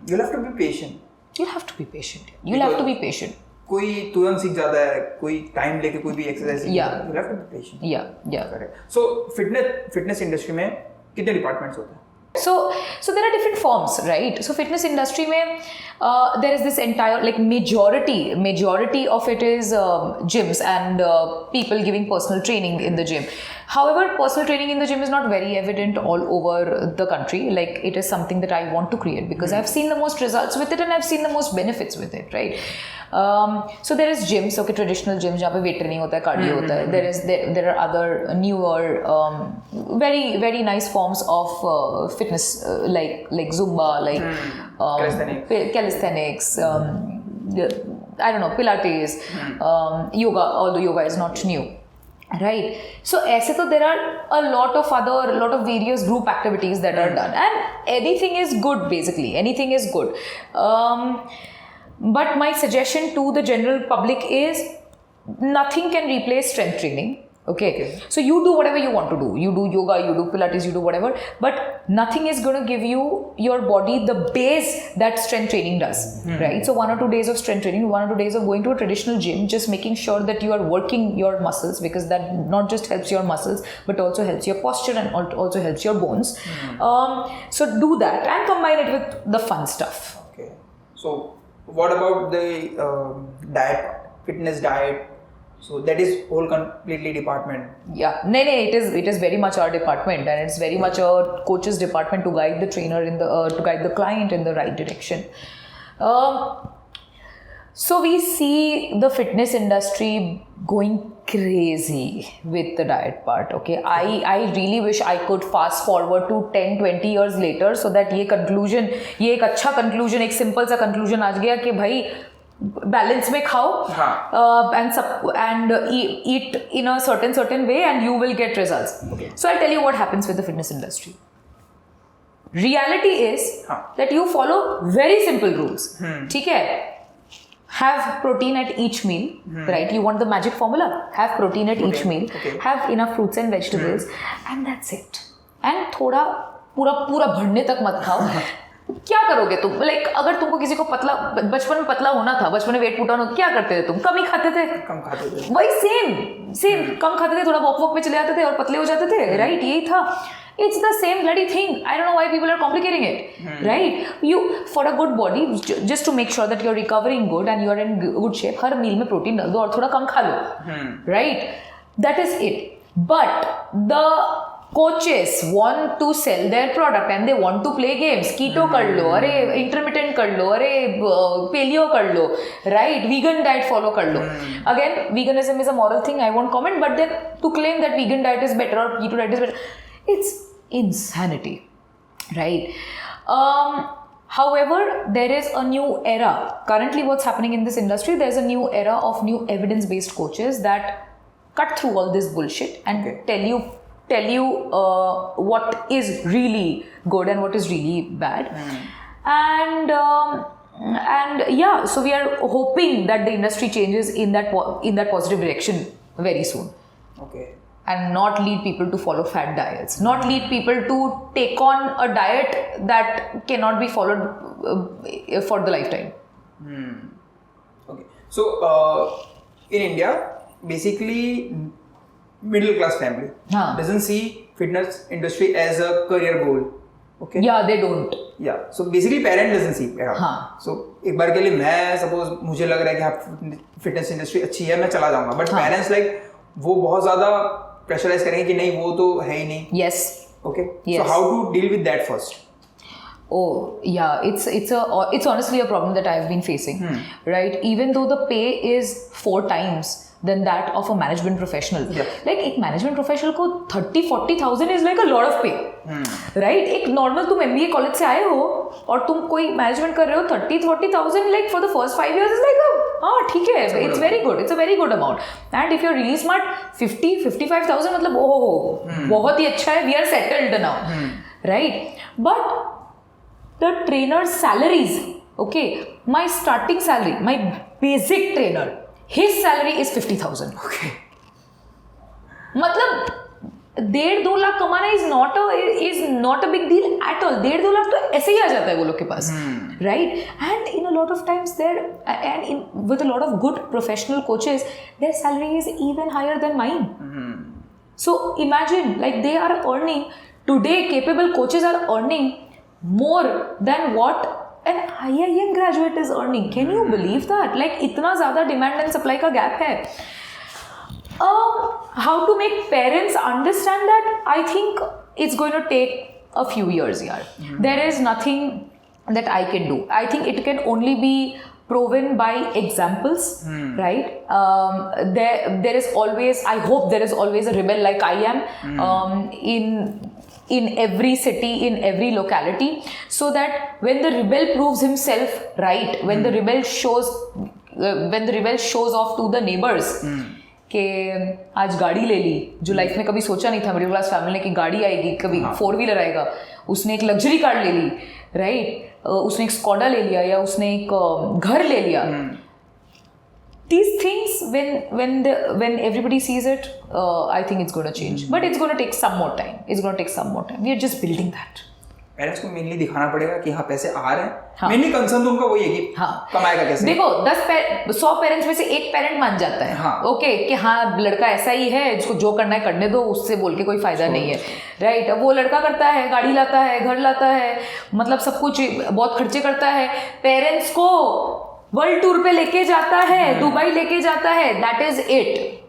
You'll have to be patient. You'll have to be patient. कोई तुरंत सीख जाता है, कोई time लेके कोई भी exercise सीख जाता है. You have to be patient. Yeah. Correct. So fitness industry में कितने डिपार्टमेंट्स होते हैं? So there are different forms, right? So fitness industry में there is this entire, like majority of it is gyms and people giving personal training in the gym. However, personal training in the gym is not very evident all over the country. Like it is something that I want to create because I've seen the most results with it and I've seen the most benefits with it, right? So there is gyms, okay, traditional gyms जहाँ पे weight training होता है, cardio होता है. There are other newer, very very nice forms of fitness like Zumba, like calisthenics, I don't know, Pilates, yoga, although yoga is not new. Right. So ऐसे तो there are a lot of various group activities that are done, and anything is good basically. Anything is good. But my suggestion to the general public is nothing can replace strength training. Okay. So you do whatever you want to do. You do yoga, you do Pilates, you do whatever. But nothing is going to give your body the base that strength training does. Right? So 1 or 2 days of strength training, 1 or 2 days of going to a traditional gym, just making sure that you are working your muscles, because that not just helps your muscles, but also helps your posture and also helps your bones. So do that and combine it with the fun stuff. Okay. So what about the diet, fitness diet? So that is whole completely department. Yeah, it is very much our department, and it's very much a coach's department to guide the trainer to guide the client in the right direction. So we see the fitness industry going crazy with the diet part. Okay, I really wish I could fast forward to 10-20 years later, so that ये एक अच्छा conclusion, एक simple सा conclusion आ गया कि भाई balance में खाओ and eat in a certain way and you will get results. Okay. So I'll tell you what happens with the fitness industry. Reality is that you follow very simple rules. ठीक है? Have protein at each meal, right? You want the magic formula? Have protein at each meal. Okay. Have enough fruits and vegetables, and that's it. And थोड़ा पूरा भरने तक मत खाओ. क्या करोगे तुम? लाइक अगर तुमको किसी को पतला, बचपन में पतला होना था, बचपन में वेट पुट ऑन हो, क्या करते थे तुम? कम ही खाते थे. वही सेम कम खाते थे, थोड़ा वॉक पे चले जाते थे और पतले हो जाते थे, राइट? यही था. It's the same bloody thing. I don't know why people are complicating it, right? You, for a good body, just to make sure that you're recovering good and you're in good shape, हर मील में protein डाल दो और थोड़ा कम खा लो, right? That is it. But the coaches want to sell their product and they want to play games. Keto कर लो, अरे intermittent कर लो, अरे paleo कर लो, right? Vegan diet follow कर लो. Again, veganism is a moral thing, I won't comment, but then to claim that vegan diet is better or keto diet is better, it's insanity, right? However, there is a new era. Currently, what's happening in this industry, there's a new era of new evidence-based coaches that cut through all this bullshit and tell you what is really good and what is really bad. And yeah, so we are hoping that the industry changes in that positive direction very soon. Okay. And not lead people to follow fad diets, not lead people to take on a diet that cannot be followed for the lifetime. Okay. So in India, basically middle class family doesn't see fitness industry as a career goal. Okay. Yeah, they don't. Yeah. So basically parent doesn't see it. So एक बार के लिए मैं suppose मुझे लग रहा है कि हाँ fitness industry अच्छी है, मैं चला जाऊँगा. But parents like वो बहुत ज़्यादा प्रेशराइज करेंगे कि नहीं वो तो है ही नहीं. Yes. Okay. Yes. So how to deal with that first? Oh yeah, it's honestly a problem that I've been facing, right? Even though the pay is 4 times than that of a management professional. Yeah. Like एक management professional को 30-40,000 is like a lot of pay, right? एक normal तुम MBA college से आए हो और तुम कोई management कर रहे हो 30-40,000 like for the first 5 years is like ठीक है, it's very good, it's a very good amount. And if you're really smart, 50-55,000 मतलब बहुत ही अच्छा है, we are settled now, right? But the trainer's salaries, okay, my starting salary, my basic trainer, his salary is 50,000. Okay. मतलब 1.5-2 लाख कमाना is not a big deal at all. 1.5-2 lakh तो ऐसे ही आ जाता है वो लोग के पास, right? And in a lot of times with a lot of good professional coaches, their salary is even higher than mine. So imagine, like they are earning today, capable coaches are earning more than what an IIM graduate is earning. Can you believe that? Like इतना ज़्यादा demand and supply का gap है. How to make parents understand that? I think it's going to take a few years here. There is nothing that I can do. I think it can only be proven by examples, right? There is always, I hope there is always a rebel like I am in every city, in every locality, so that when the rebel proves himself right, when the rebel shows off to the neighbors, कि आज गाड़ी ले ली, जो life में कभी सोचा नहीं था मिडिल क्लास फैमिली ने कि गाड़ी आएगी, कभी 4-व्हीलर आएगा, उसने एक लग्जरी कार ले ली, राइट, उसने एक स्कॉडा ले लिया या उसने एक घर ले लिया. These things, when everybody sees it, I think it's going to change. But it's going to take some more time. We are just building that. Parents को मेनली दिखाना पड़ेगा कि हाँ पैसे आ रहे हैं. मेनली कंसर्न तो उनका वही है कि कमाएगा कैसे. देखो 100 पेरेंट्स में से एक पेरेंट मान जाता है ओके कि हाँ लड़का ऐसा ही है, जिसको जो करना है करने दो, उससे बोल के कोई फायदा नहीं है, राइट. अब वो लड़का करता है, गाड़ी लाता है, घर लाता है, मतलब सब कुछ बहुत खर्चे करता है, पेरेंट्स को वर्ल्ड टूर पे लेके जाता है, दुबई लेके जाता है, that is it.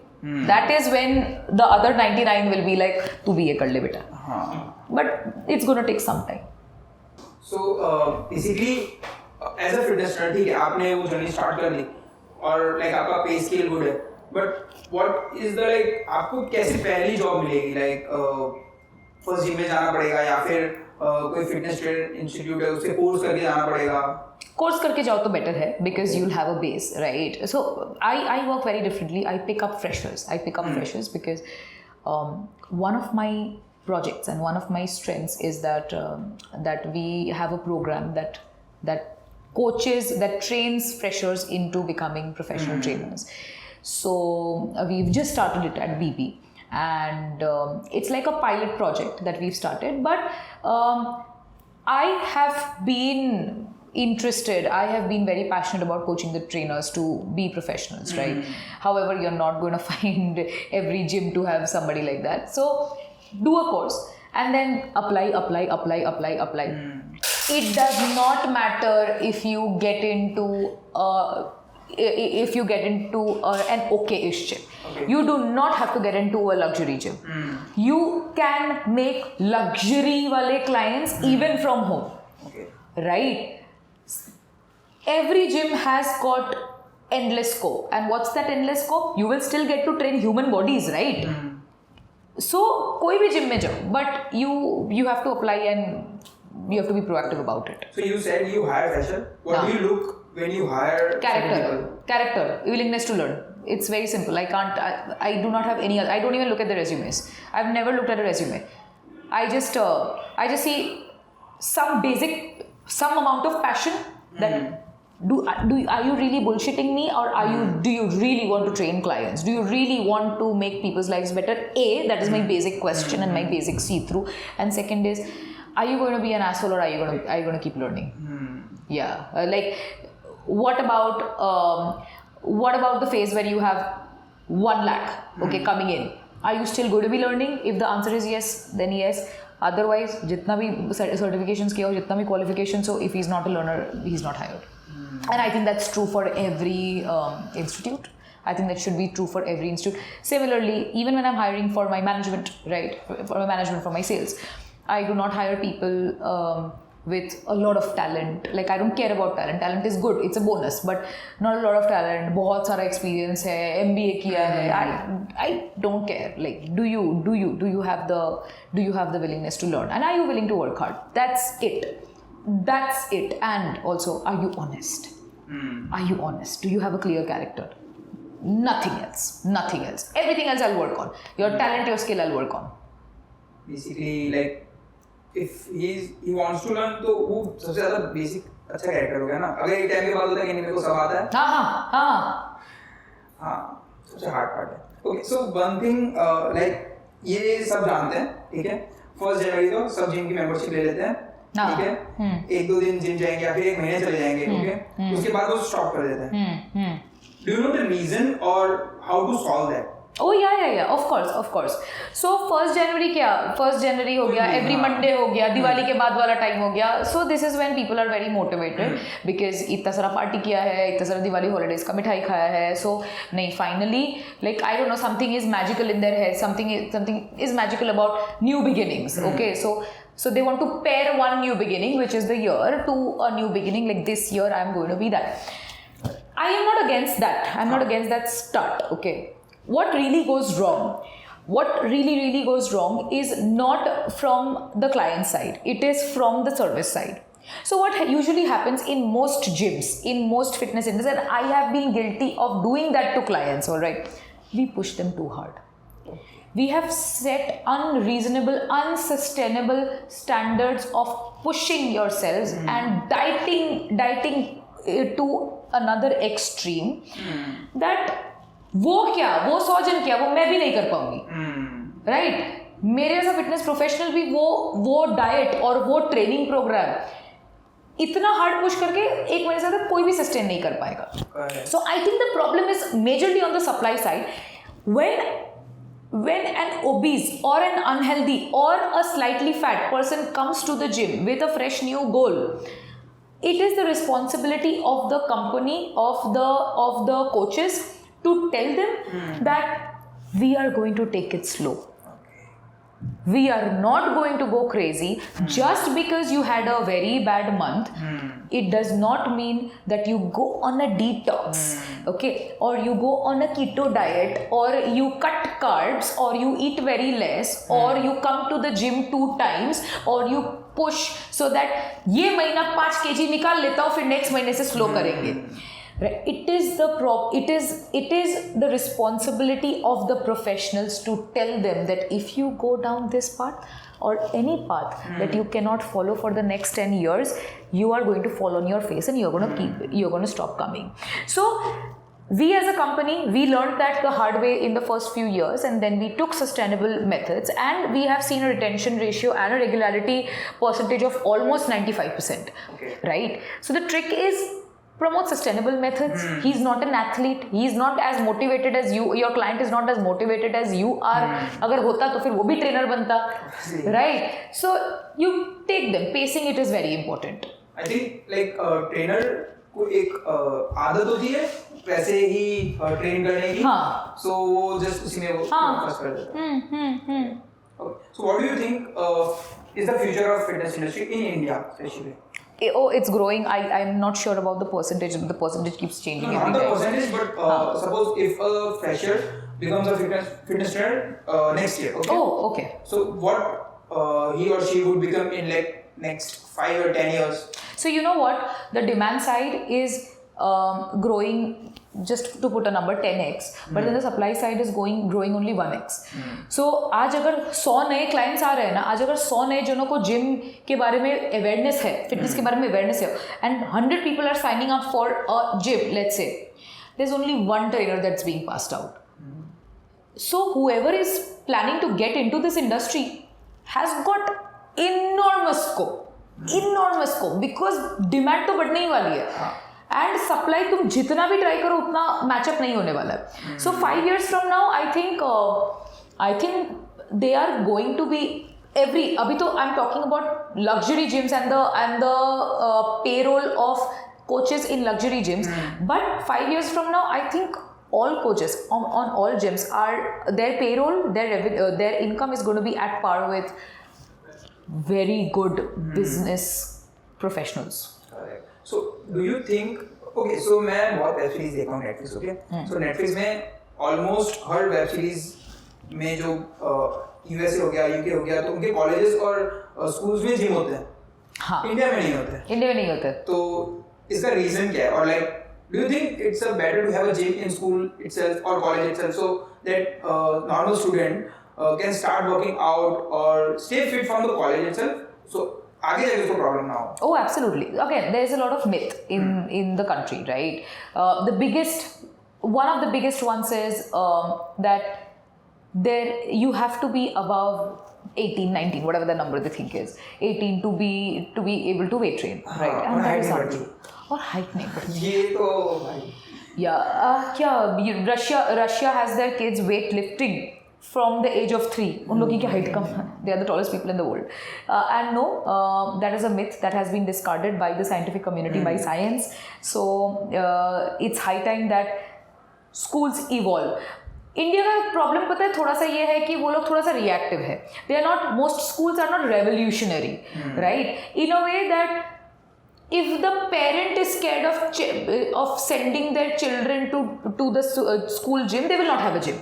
That is when the other 99 will be like, तू भी ये कर ले बेटा. But it's going to take some time. So basically as a fitness trainer, ठीक है, आपने वो जर्नी स्टार्ट कर ली और लाइक आपका पे स्केल गुड है, but what is the like आपको कैसे पहली जॉब मिलेगी? लाइक फर्स्ट जिम में जाना पड़ेगा या फिर कोई फिटनेस ट्रेनर इंस्टीट्यूट है उससे कोर्स करके जाना पड़ेगा? कोर्स करके जाओ तो बेटर है because you'll have a base, right? So I work very differently. I pick up freshers because one of my projects and one of my strengths is that we have a program that coaches, that trains freshers into becoming professional trainers. So we've just started it at BP. And it's like a pilot project that we've started, but I have been interested, I have been very passionate about coaching the trainers to be professionals, right? However, you're not going to find every gym to have somebody like that. So do a course and then apply. It does not matter if you get into an okay-ish gym. Okay. You do not have to get into a luxury gym. You can make luxury wale clients even from home. Okay. Right? Every gym has got endless scope. And what's that endless scope? You will still get to train human bodies, right? So, koi bhi gym mein jao, but you have to apply and you have to be proactive about it. So you said you hire fresher. What do you look when you hire Character, willingness to learn. It's very simple. I do not have any other, I don't even look at the resumes. I've never looked at a resume. I just see some amount of passion that are you really bullshitting me, or do you really want to train clients? Do you really want to make people's lives better? That is my basic question and my basic see-through. And second is, are you going to be an asshole or are you going to keep learning? Yeah. Like, what about the phase where you have 1 lakh coming in? Are you still going to be learning? If the answer is yes, then yes. Otherwise, jitna bhi certifications kiya ho, jitna bhi qualifications ho, if he's not a learner, he's not hired. And I think that's true for every institute. I think that should be true for every institute. Similarly, even when I'm hiring for my management, right, for my sales, I do not hire people with a lot of talent. Like, I don't care about talent. Talent is good, it's a bonus, but not a lot of talent. बहुत सारा experience है, MBA किया है. I don't care. Like, do you have the willingness to learn, and are you willing to work hard? That's it. And also, are you honest? Are you honest? Do you have a clear character? Nothing else. Everything else I'll work on. Your talent, your skill, I'll work on. Basically, like, if he wants to learn, तो वो सबसे ज़्यादा basic अच्छा character हो गया ना. अगर एक टाइम के बाद होता है कि नहीं मेरे को सब आता है. हाँ, सबसे हार्ड पार्ट है. Okay, so one thing, like, ये सब जानते हैं, ठीक है. 1 जनवरी तो सब जिम की मेंबरशिप ले लेते हैं, ठीक है. 1-2 दिन जिम जाएंगे या फिर 1 महीने चले जाएंगे, ओके. उसके बाद वो स्टॉप कर देते हैं. Do you know the reason or how to solve that? Oh yeah, of course. So 1st January हो गया, every Monday हो गया, दिवाली के बाद वाला टाइम हो गया. So this is when people are very motivated because इतना सारा पार्टी किया है, इतना सारा दिवाली हॉलीडेज का मिठाई खाया है. So नहीं, finally, like, I don't know, something is magical in their head, something is magical about new beginnings. Okay, so they want to pair one new beginning, which is the year, to a new beginning. Like, this year I'm going to be that. I am not against that. I'm not against that start. Okay. What really goes wrong is not from the client side. It is from the service side. So what usually happens in most gyms, in most fitness centers, and I have been guilty of doing that to clients, all right. we push them too hard. We have set unreasonable, unsustainable standards of pushing yourselves and dieting to another extreme that वो 100 जन किया वो मैं भी नहीं कर पाऊंगी, right? मेरे जैसा फिटनेस प्रोफेशनल भी वो डाइट और वो ट्रेनिंग प्रोग्राम इतना हार्ड पुश करके एक महीने से ज़्यादा कोई भी सस्टेन नहीं कर पाएगा. So I think the problem is majorly on the supply side. When an obese or an unhealthy or a slightly fat person comes to the gym with a fresh new goal, it is the responsibility of the company, of the coaches to tell them that we are going to take it slow. We are not going to go crazy just because you had a very bad month. It does not mean that you go on a detox, okay, or you go on a keto diet, or you cut carbs, or you eat very less, or you come to the gym 2 times, or you push so that ये महीना 5 kg निकाल लेता हूँ फिर next महीने से slow करेंगे. Right. It is the responsibility of the professionals to tell them that if you go down this path or any path that you cannot follow for the next 10 years, you are going to fall on your face and you're going to stop coming. So we as a company, we learned that the hard way in the first few years, and then we took sustainable methods, and we have seen a retention ratio and a regularity percentage of almost 95%. Okay. Right? So the trick is promote sustainable methods. He's not an athlete. He's not as motivated as you. Your client is not as motivated as you are. अगर होता तो फिर वो भी trainer बनता, right? So you take them. Pacing it is very important. I think like trainer को एक आदत होती है वैसे ही train करने की. हाँ. So वो just उसी में वो focus कर देता है. Okay. So what do you think is the future of fitness industry in India especially? Oh, it's growing. I'm not sure about the percentage. The percentage keeps changing every day. Not the time. percentage, but suppose if a fresher becomes a fitness trainer next year, okay? Oh, okay. So what he or she would become in like next 5 or 10 years? So you know what? The demand side is growing, just to put a number, 10x, but then the supply side is growing only 1x. So आज अगर 100 नए clients आ रहे हैं ना, आज अगर 100 नए जनों को जिम के बारे में awareness है, fitness के बारे में awareness है, and 100 people are signing up for a gym, let's say, there's only one trainer that's being passed out. So whoever is planning to get into this industry has got enormous scope because demand तो बढ़ने ही वाली है. And supply तुम जितना भी try करो उतना matchup नहीं होने वाला है. सो 5 years from now I think they are going to be अभी तो I am talking about luxury gyms and the payroll of coaches in luxury gyms, but 5 years from now I think all coaches on all gyms are their payroll, their income is going to be at par with very good business professionals. Correct. So do you think, okay, so मैं बहुत web series देखता हूँ Netflix, okay? So Netflix में almost हर web series में जो USA हो गया, UK हो गया, तो उनके कॉलेजेस और स्कूल्स में जिम होते हैं. हाँ. इंडिया में नहीं होते. तो इसका रीजन क्या है? और like do you think it's better to have a gym in school itself or college itself so that normal student can start working out or stay fit from the college itself? So आगे जाके उसको problem ना हो. Oh, absolutely. Again, there is a lot of myth in the country, right? One of the biggest ones is that you have to be above 18, 19, whatever the number they think is, 18 to be able to weight train, right? And that is not true. और height नहीं बढ़ती. ये तो भाई. Yeah, Russia has their kids weightlifting from the age of 3. उन लोगों की height कम है. They are the tallest people in the world. And no, that is a myth that has been discarded by the scientific community, by science. So it's high time that schools evolve. India का problem पता है थोड़ा सा ये है कि वो लोग थोड़ा सा रिएक्टिव है. They are not, most schools are not revolutionary, right? In a way that if the parent is scared of sending their children to the school gym, they will not have a gym.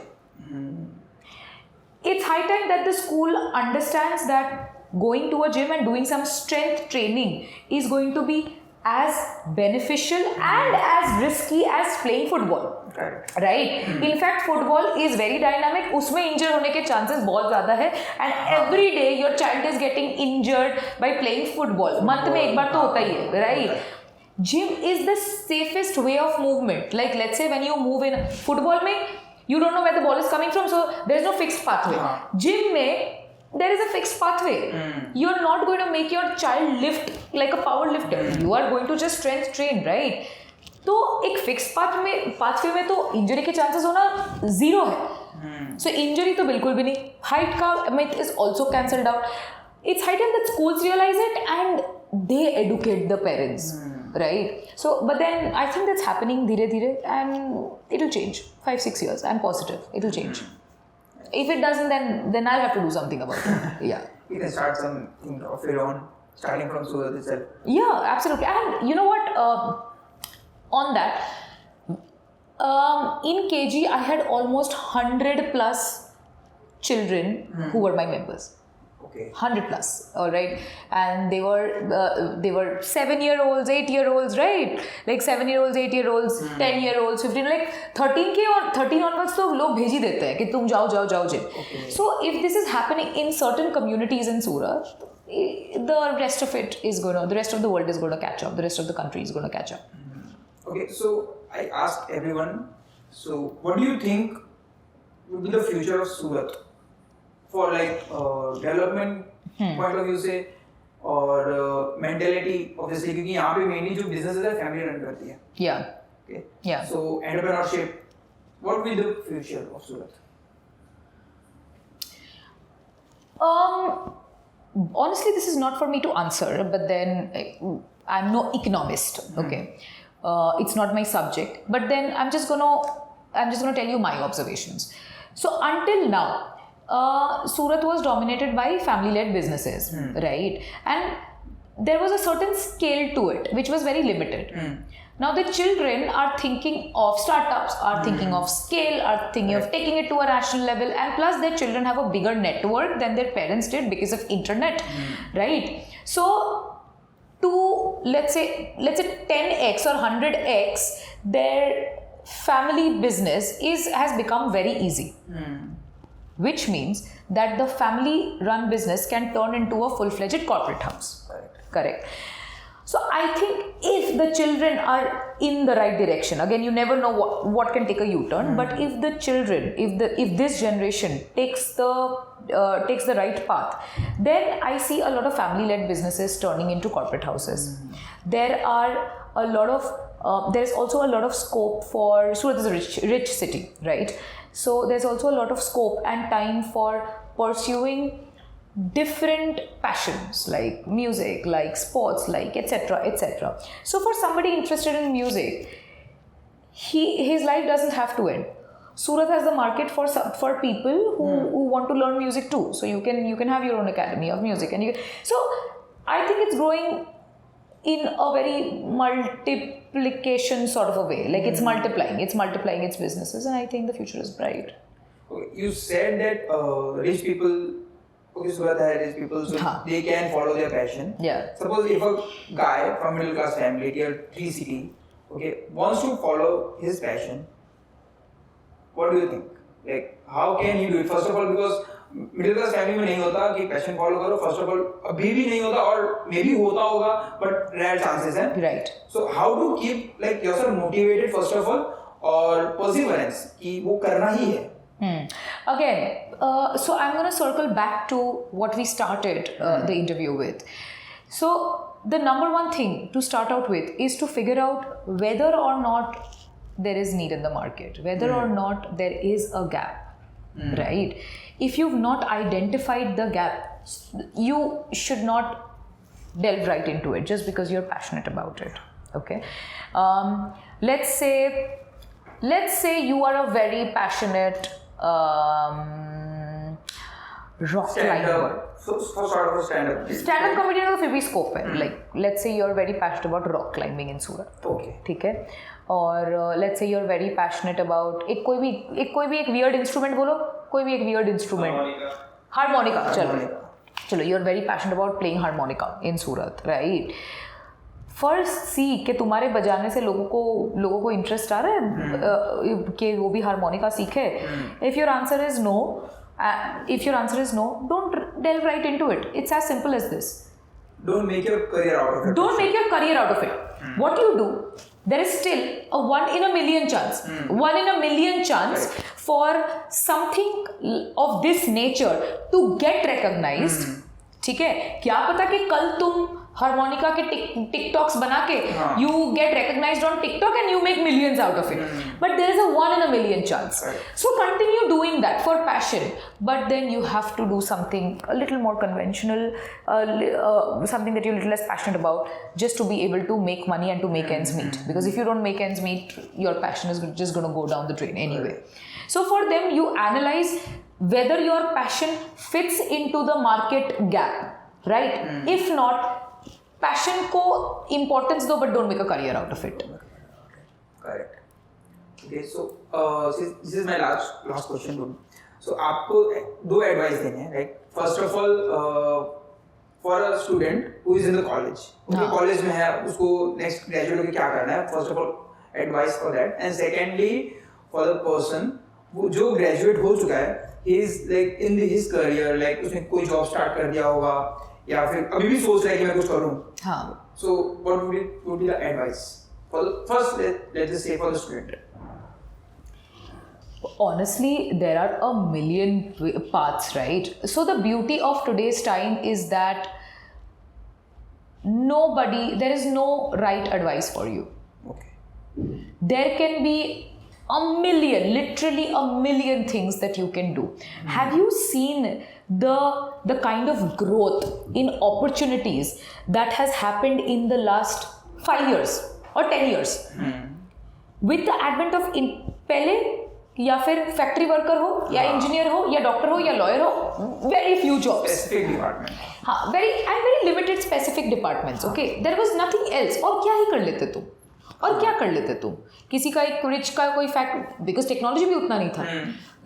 It's high time that the school understands that going to a gym and doing some strength training is going to be as beneficial and as risky as playing football. Right? In fact, football is very dynamic. उसमें injure होने के chances बहुत ज़्यादा है. And every day your child is getting injured by playing football. Month में एक बार तो होता ही है, right? Gym is the safest way of movement. Like let's say when you move in football में, you don't know where the ball is coming from, so there is no fixed pathway. Gym में there is a fixed pathway. You are not going to make your child lift like a power lifter. You are going to just strength train, right? तो एक fix pathway में तो injury के chances होना zero है. सो injury तो बिल्कुल भी नहीं. हाइट का myth is also cancelled out. It's high time that schools realize it and they educate the parents, right? So, but then I think that's happening धीरे धीरे and it'll change. 5-6 years. I'm positive it'll change. If it doesn't, then I'll have to do something about it. Yeah. You can start something of your own, starting from Surat itself. Yeah, absolutely. And you know what? On that, in KG, I had almost 100 plus children who were my members. Okay. 100 plus, all right, and they were 7-year-olds, 8-year-olds, right? Like 7-year-olds, 8-year-olds, 10-year-olds, 15, like 13 के और 13 onwards तो लोग भेज ही देते हैं कि तुम जाओ gym. Okay. So if this is happening in certain communities in Surat, the rest of the world is going to catch up. The rest of the country is going to catch up. Okay, so I asked everyone. So what do you think would be the future of Surat? For like development point of view से और mentality obviously क्योंकि यहाँ पे mainly जो businesses है family run करती है. Yeah. Okay. Yeah. So entrepreneurship, what will be the future of Surat? Honestly, this is not for me to answer, but then I'm no economist. Okay. It's not my subject, but then I'm just gonna tell you my observations. So until now, Surat was dominated by family-led businesses, right? And there was a certain scale to it, which was very limited. Now the children are thinking of startups, are thinking of scale, are thinking of taking it to a national level, and plus their children have a bigger network than their parents did because of internet, right? So to let's say 10x or 100x, their family business has become very easy. Which means that the family-run business can turn into a full-fledged corporate house. Correct. So I think if the children are in the right direction, again, you never know what can take a U-turn. But if the children, if this generation takes the right path, then I see a lot of family-led businesses turning into corporate houses. There is also a lot of scope for Surat is a rich city, right? So there's also a lot of scope and time for pursuing different passions like music, like sports, like etc. So for somebody interested in music, his life doesn't have to end. Surat has the market for people who want to learn music too. So you can have your own academy of music, and so I think it's growing in a very multiplication sort of a way. Like it's multiplying its businesses, and I think the future is bright. Okay, you said that rich people, Surat has rich people, so they can follow their passion. Yeah. Suppose if a guy from middle class family, tier 3 city, okay, wants to follow his passion, what do you think? Like, how can he do it? First of all, because middle class family में नहीं होता कि passion follow करो. First of all अभी भी नहीं होता, और मे बी होता होगा बट रेयर चांसेस हैं. Right. So how to keep like yourself motivated first of all और परसिवरेंस कि वो करना ही है. Again, so I'm going to circle back to what we started the interview with. So the number one thing to start out with is to figure out whether or not there is need in the market, whether or not there is a gap. Right? If you've not identified the gap, you should not delve right into it just because you're passionate about it. Okay? Let's say you are a very passionate rock climber. So sort of a stand-up comedian का फिर भी scope है. Like let's say you're very passionate about rock climbing in Surat. Okay. ठीक है. और let's say you're very passionate about एक कोई भी एक weird instrument बोलो, कोई भी एक weird instrument. Harmonica. चलो you're very passionate about playing harmonica in Surat, right? First see कि तुम्हारे बजाने से लोगों को इंटरेस्ट आ रहा है कि वो भी हारमोनिका सीखे. If your answer is no, don't delve right into it. It's as simple as this. Don't make your career out of it. Don't make your career out of it. What you do, there is still a 1 in a million chance. 1 in a million chance for something of this nature to get recognized. ठीक है, क्या पता कि कल तुम harmonica के TikToks बना के you get recognized on TikTok and you make millions out of it. But there is a 1 in a million chance. So continue doing that for passion. But then you have to do something a little more conventional, something that you're a little less passionate about, just to be able to make money and to make ends meet. Because if you don't make ends meet, your passion is just going to go down the drain anyway. So for them, you analyze whether your passion fits into the market gap, right? If not, passion को importance दो, but don't make a career out of it. Correct. Okay, so this is my last question to you. So आपको 2 advice देने हैं, right? First of all, for a student who is in the college, उसके college में है, उसको next graduate होके क्या करना है? First of all, advice for that. And secondly, for the person वो जो graduate हो चुका है, he is like in his career, like उसने कोई job start कर दिया होगा या फिर अभी भी सोच रहा है कि मैं कुछ करूं. हाँ. So what would be the advice for the first, let's just say for the student? Honestly, there are a million paths, right? So the beauty of today's time is that there is no right advice for you. Okay. There can be literally a million things that you can do. Have you seen the kind of growth in opportunities that has happened in the last 5 years or 10 years? With the advent of पहले या फिर factory worker हो या engineer हो या doctor हो या lawyer हो, very few jobs. Specific department. हाँ, very limited specific departments. Okay, there was nothing else. और क्या ही कर लेते तुम? और क्या कर लेते तुम? किसी का एक रिच का कोई फैक्ट, बिकॉज टेक्नोलॉजी भी उतना नहीं था.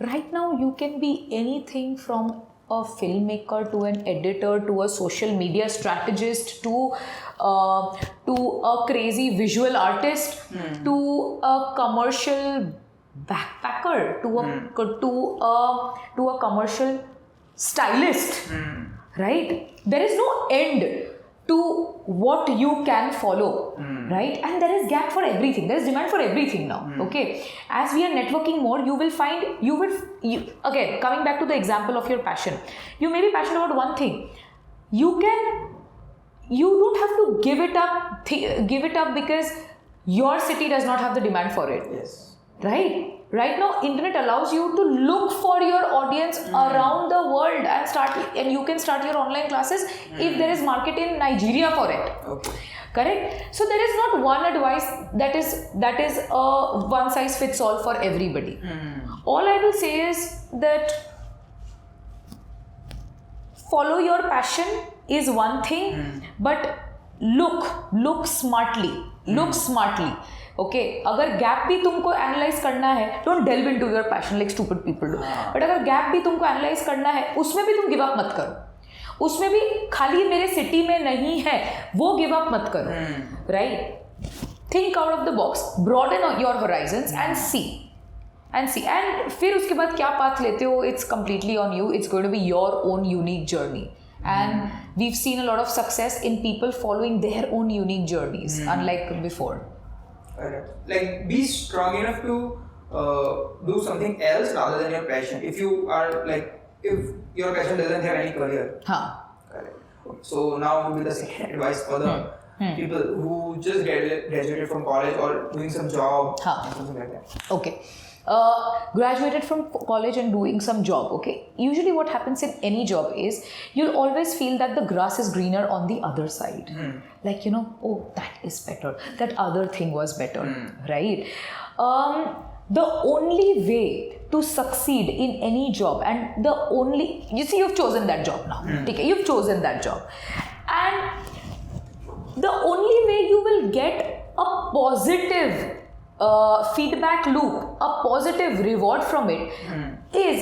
Right now you can be anything from a filmmaker to an editor to a social media strategist to a crazy visual artist to a commercial backpacker to a commercial stylist. Right? There is no end to what you can follow, right? And there is gap for everything. There is demand for everything now. Okay, as we are networking more, you will find again, coming back to the example of your passion, you may be passionate about one thing. You don't have to give it up because your city does not have the demand for it. Yes. Right now internet allows you to look for your audience around the world and you can start your online classes if there is market in Nigeria for it. Okay. Correct? So there is not one advice that is a one size fits all for everybody. All I will say is that follow your passion is one thing, but look smartly. Okay, अगर gap भी तुमको analyse करना है, don't delve into your passion like stupid people do. But अगर gap भी तुमको analyse करना है, उसमें भी तुम गिव अप मत करो. उसमें भी खाली मेरे सिटी में नहीं है वो गिव अप मत करो. Right? Think out of the box, broaden your horizons and see and फिर उसके बाद क्या पाथ लेते हो, it's completely on you. It's going to be your own unique journey. And we've seen a lot of success in people following their own unique journeys, unlike before. Like, be strong enough to do something else rather than your passion. If you are like, if your passion doesn't have any career. Correct. So now would be the second advice for the people who just graduated from college or doing some job, something like that. Okay. Graduated from college and doing some job. Okay, usually what happens in any job is you'll always feel that the grass is greener on the other side. Like, oh, that is better, that other thing was better. Right? The only way to succeed in any job, and you see, you've chosen that job now. Okay, you've chosen that job, and the only way you will get a positive feedback loop, a positive reward from it, is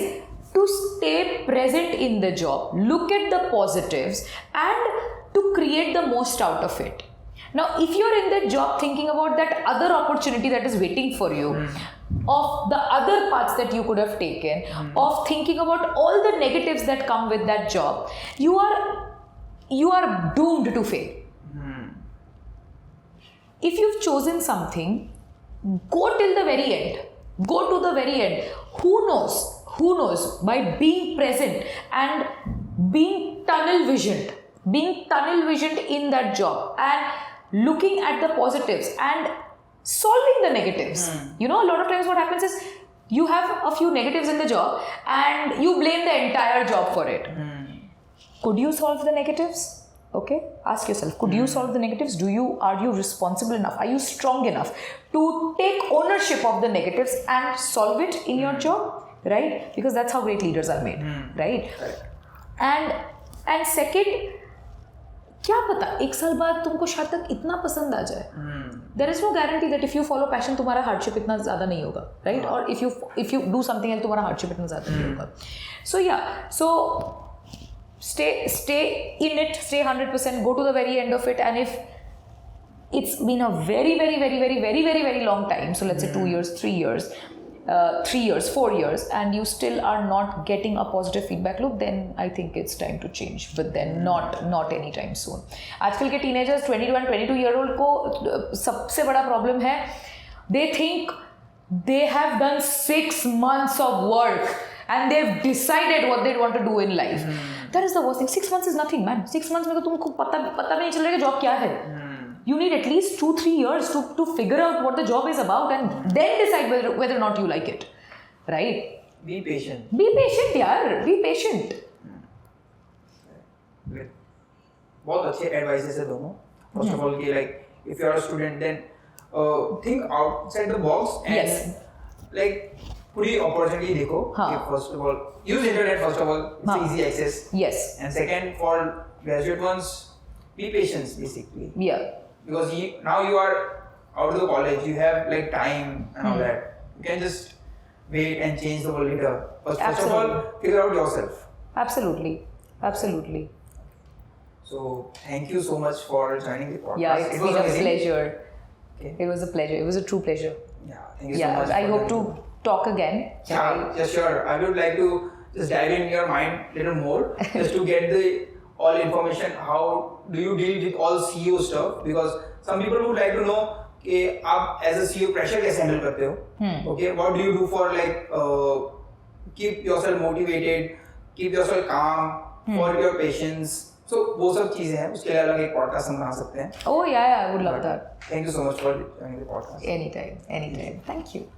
to stay present in the job, look at the positives and to create the most out of it. Now, if you're in that job thinking about that other opportunity that is waiting for you, of the other paths that you could have taken, of thinking about all the negatives that come with that job, you are doomed to fail. If you've chosen something, go till the very end. Go to the very end. Who knows, by being present and being tunnel visioned in that job and looking at the positives and solving the negatives. You know, a lot of times what happens is you have a few negatives in the job and you blame the entire job for it. Could you solve the negatives? Okay, ask yourself, could you solve the negatives? Are you responsible enough? Are you strong enough to take ownership of the negatives and solve it in your job? Right? Because that's how great leaders are made. Right? And second, क्या पता एक साल बाद तुमको शायद तक इतना पसंद आ जाए. There is no guarantee that if you follow passion तुम्हारा hardship इतना ज़्यादा नहीं होगा, right? Or if you do something else तुम्हारा hardship इतना ज़्यादा नहीं होगा. So yeah, so stay in it, stay 100%, go to the very end of it, and if it's been a very long time, so let's say 2 years, 3 years, 3 years, 4 years, and you still are not getting a positive feedback loop, then I think it's time to change, but then not anytime soon. आजकल के teenagers 21 22 year old को सबसे बड़ा problem है, they think they have done 6 months of work and they've decided what they want to do in life. That is the worst thing. 6 months is nothing, man. 6 months में तो तुमको पता भी नहीं चल रहा है कि जॉब क्या है. You need at least 2-3 years to figure out what the job is about and then decide whether or not you like it. Right? Be patient. Be patient, yaar. Be patient. बहुत अच्छे advices है दोनों. First of all, कि like if you are a student, then think outside the box and like पूरी opportunity देखो. First of all, use internet. First of all, it's easy access. Yes. And second, for graduate ones, be patient basically. Yeah. Because now you are out of the college, you have like time and all that. You can just wait and change the world later. But first of all, figure out yourself. Absolutely. So thank you so much for joining the podcast. Yeah, it's been a pleasure. Okay. It was a pleasure. It was a true pleasure. Yeah, thank you so much. I hope to talk again. Yeah, sure. I would like to just dive in your mind a little more, just to get the all information. How do you deal with all CEO stuff? Because some people would like to know कि आप as a CEO pressure कैसे handle करते हो? Okay, what do you do for like keep yourself motivated, keep yourself calm, for your patience? So वो सब चीजें हैं. उसके लिए अलग एक podcast हम बना सकते हैं. Oh yeah, I would love that. Thank you so much for joining the podcast. Anytime. Thank you.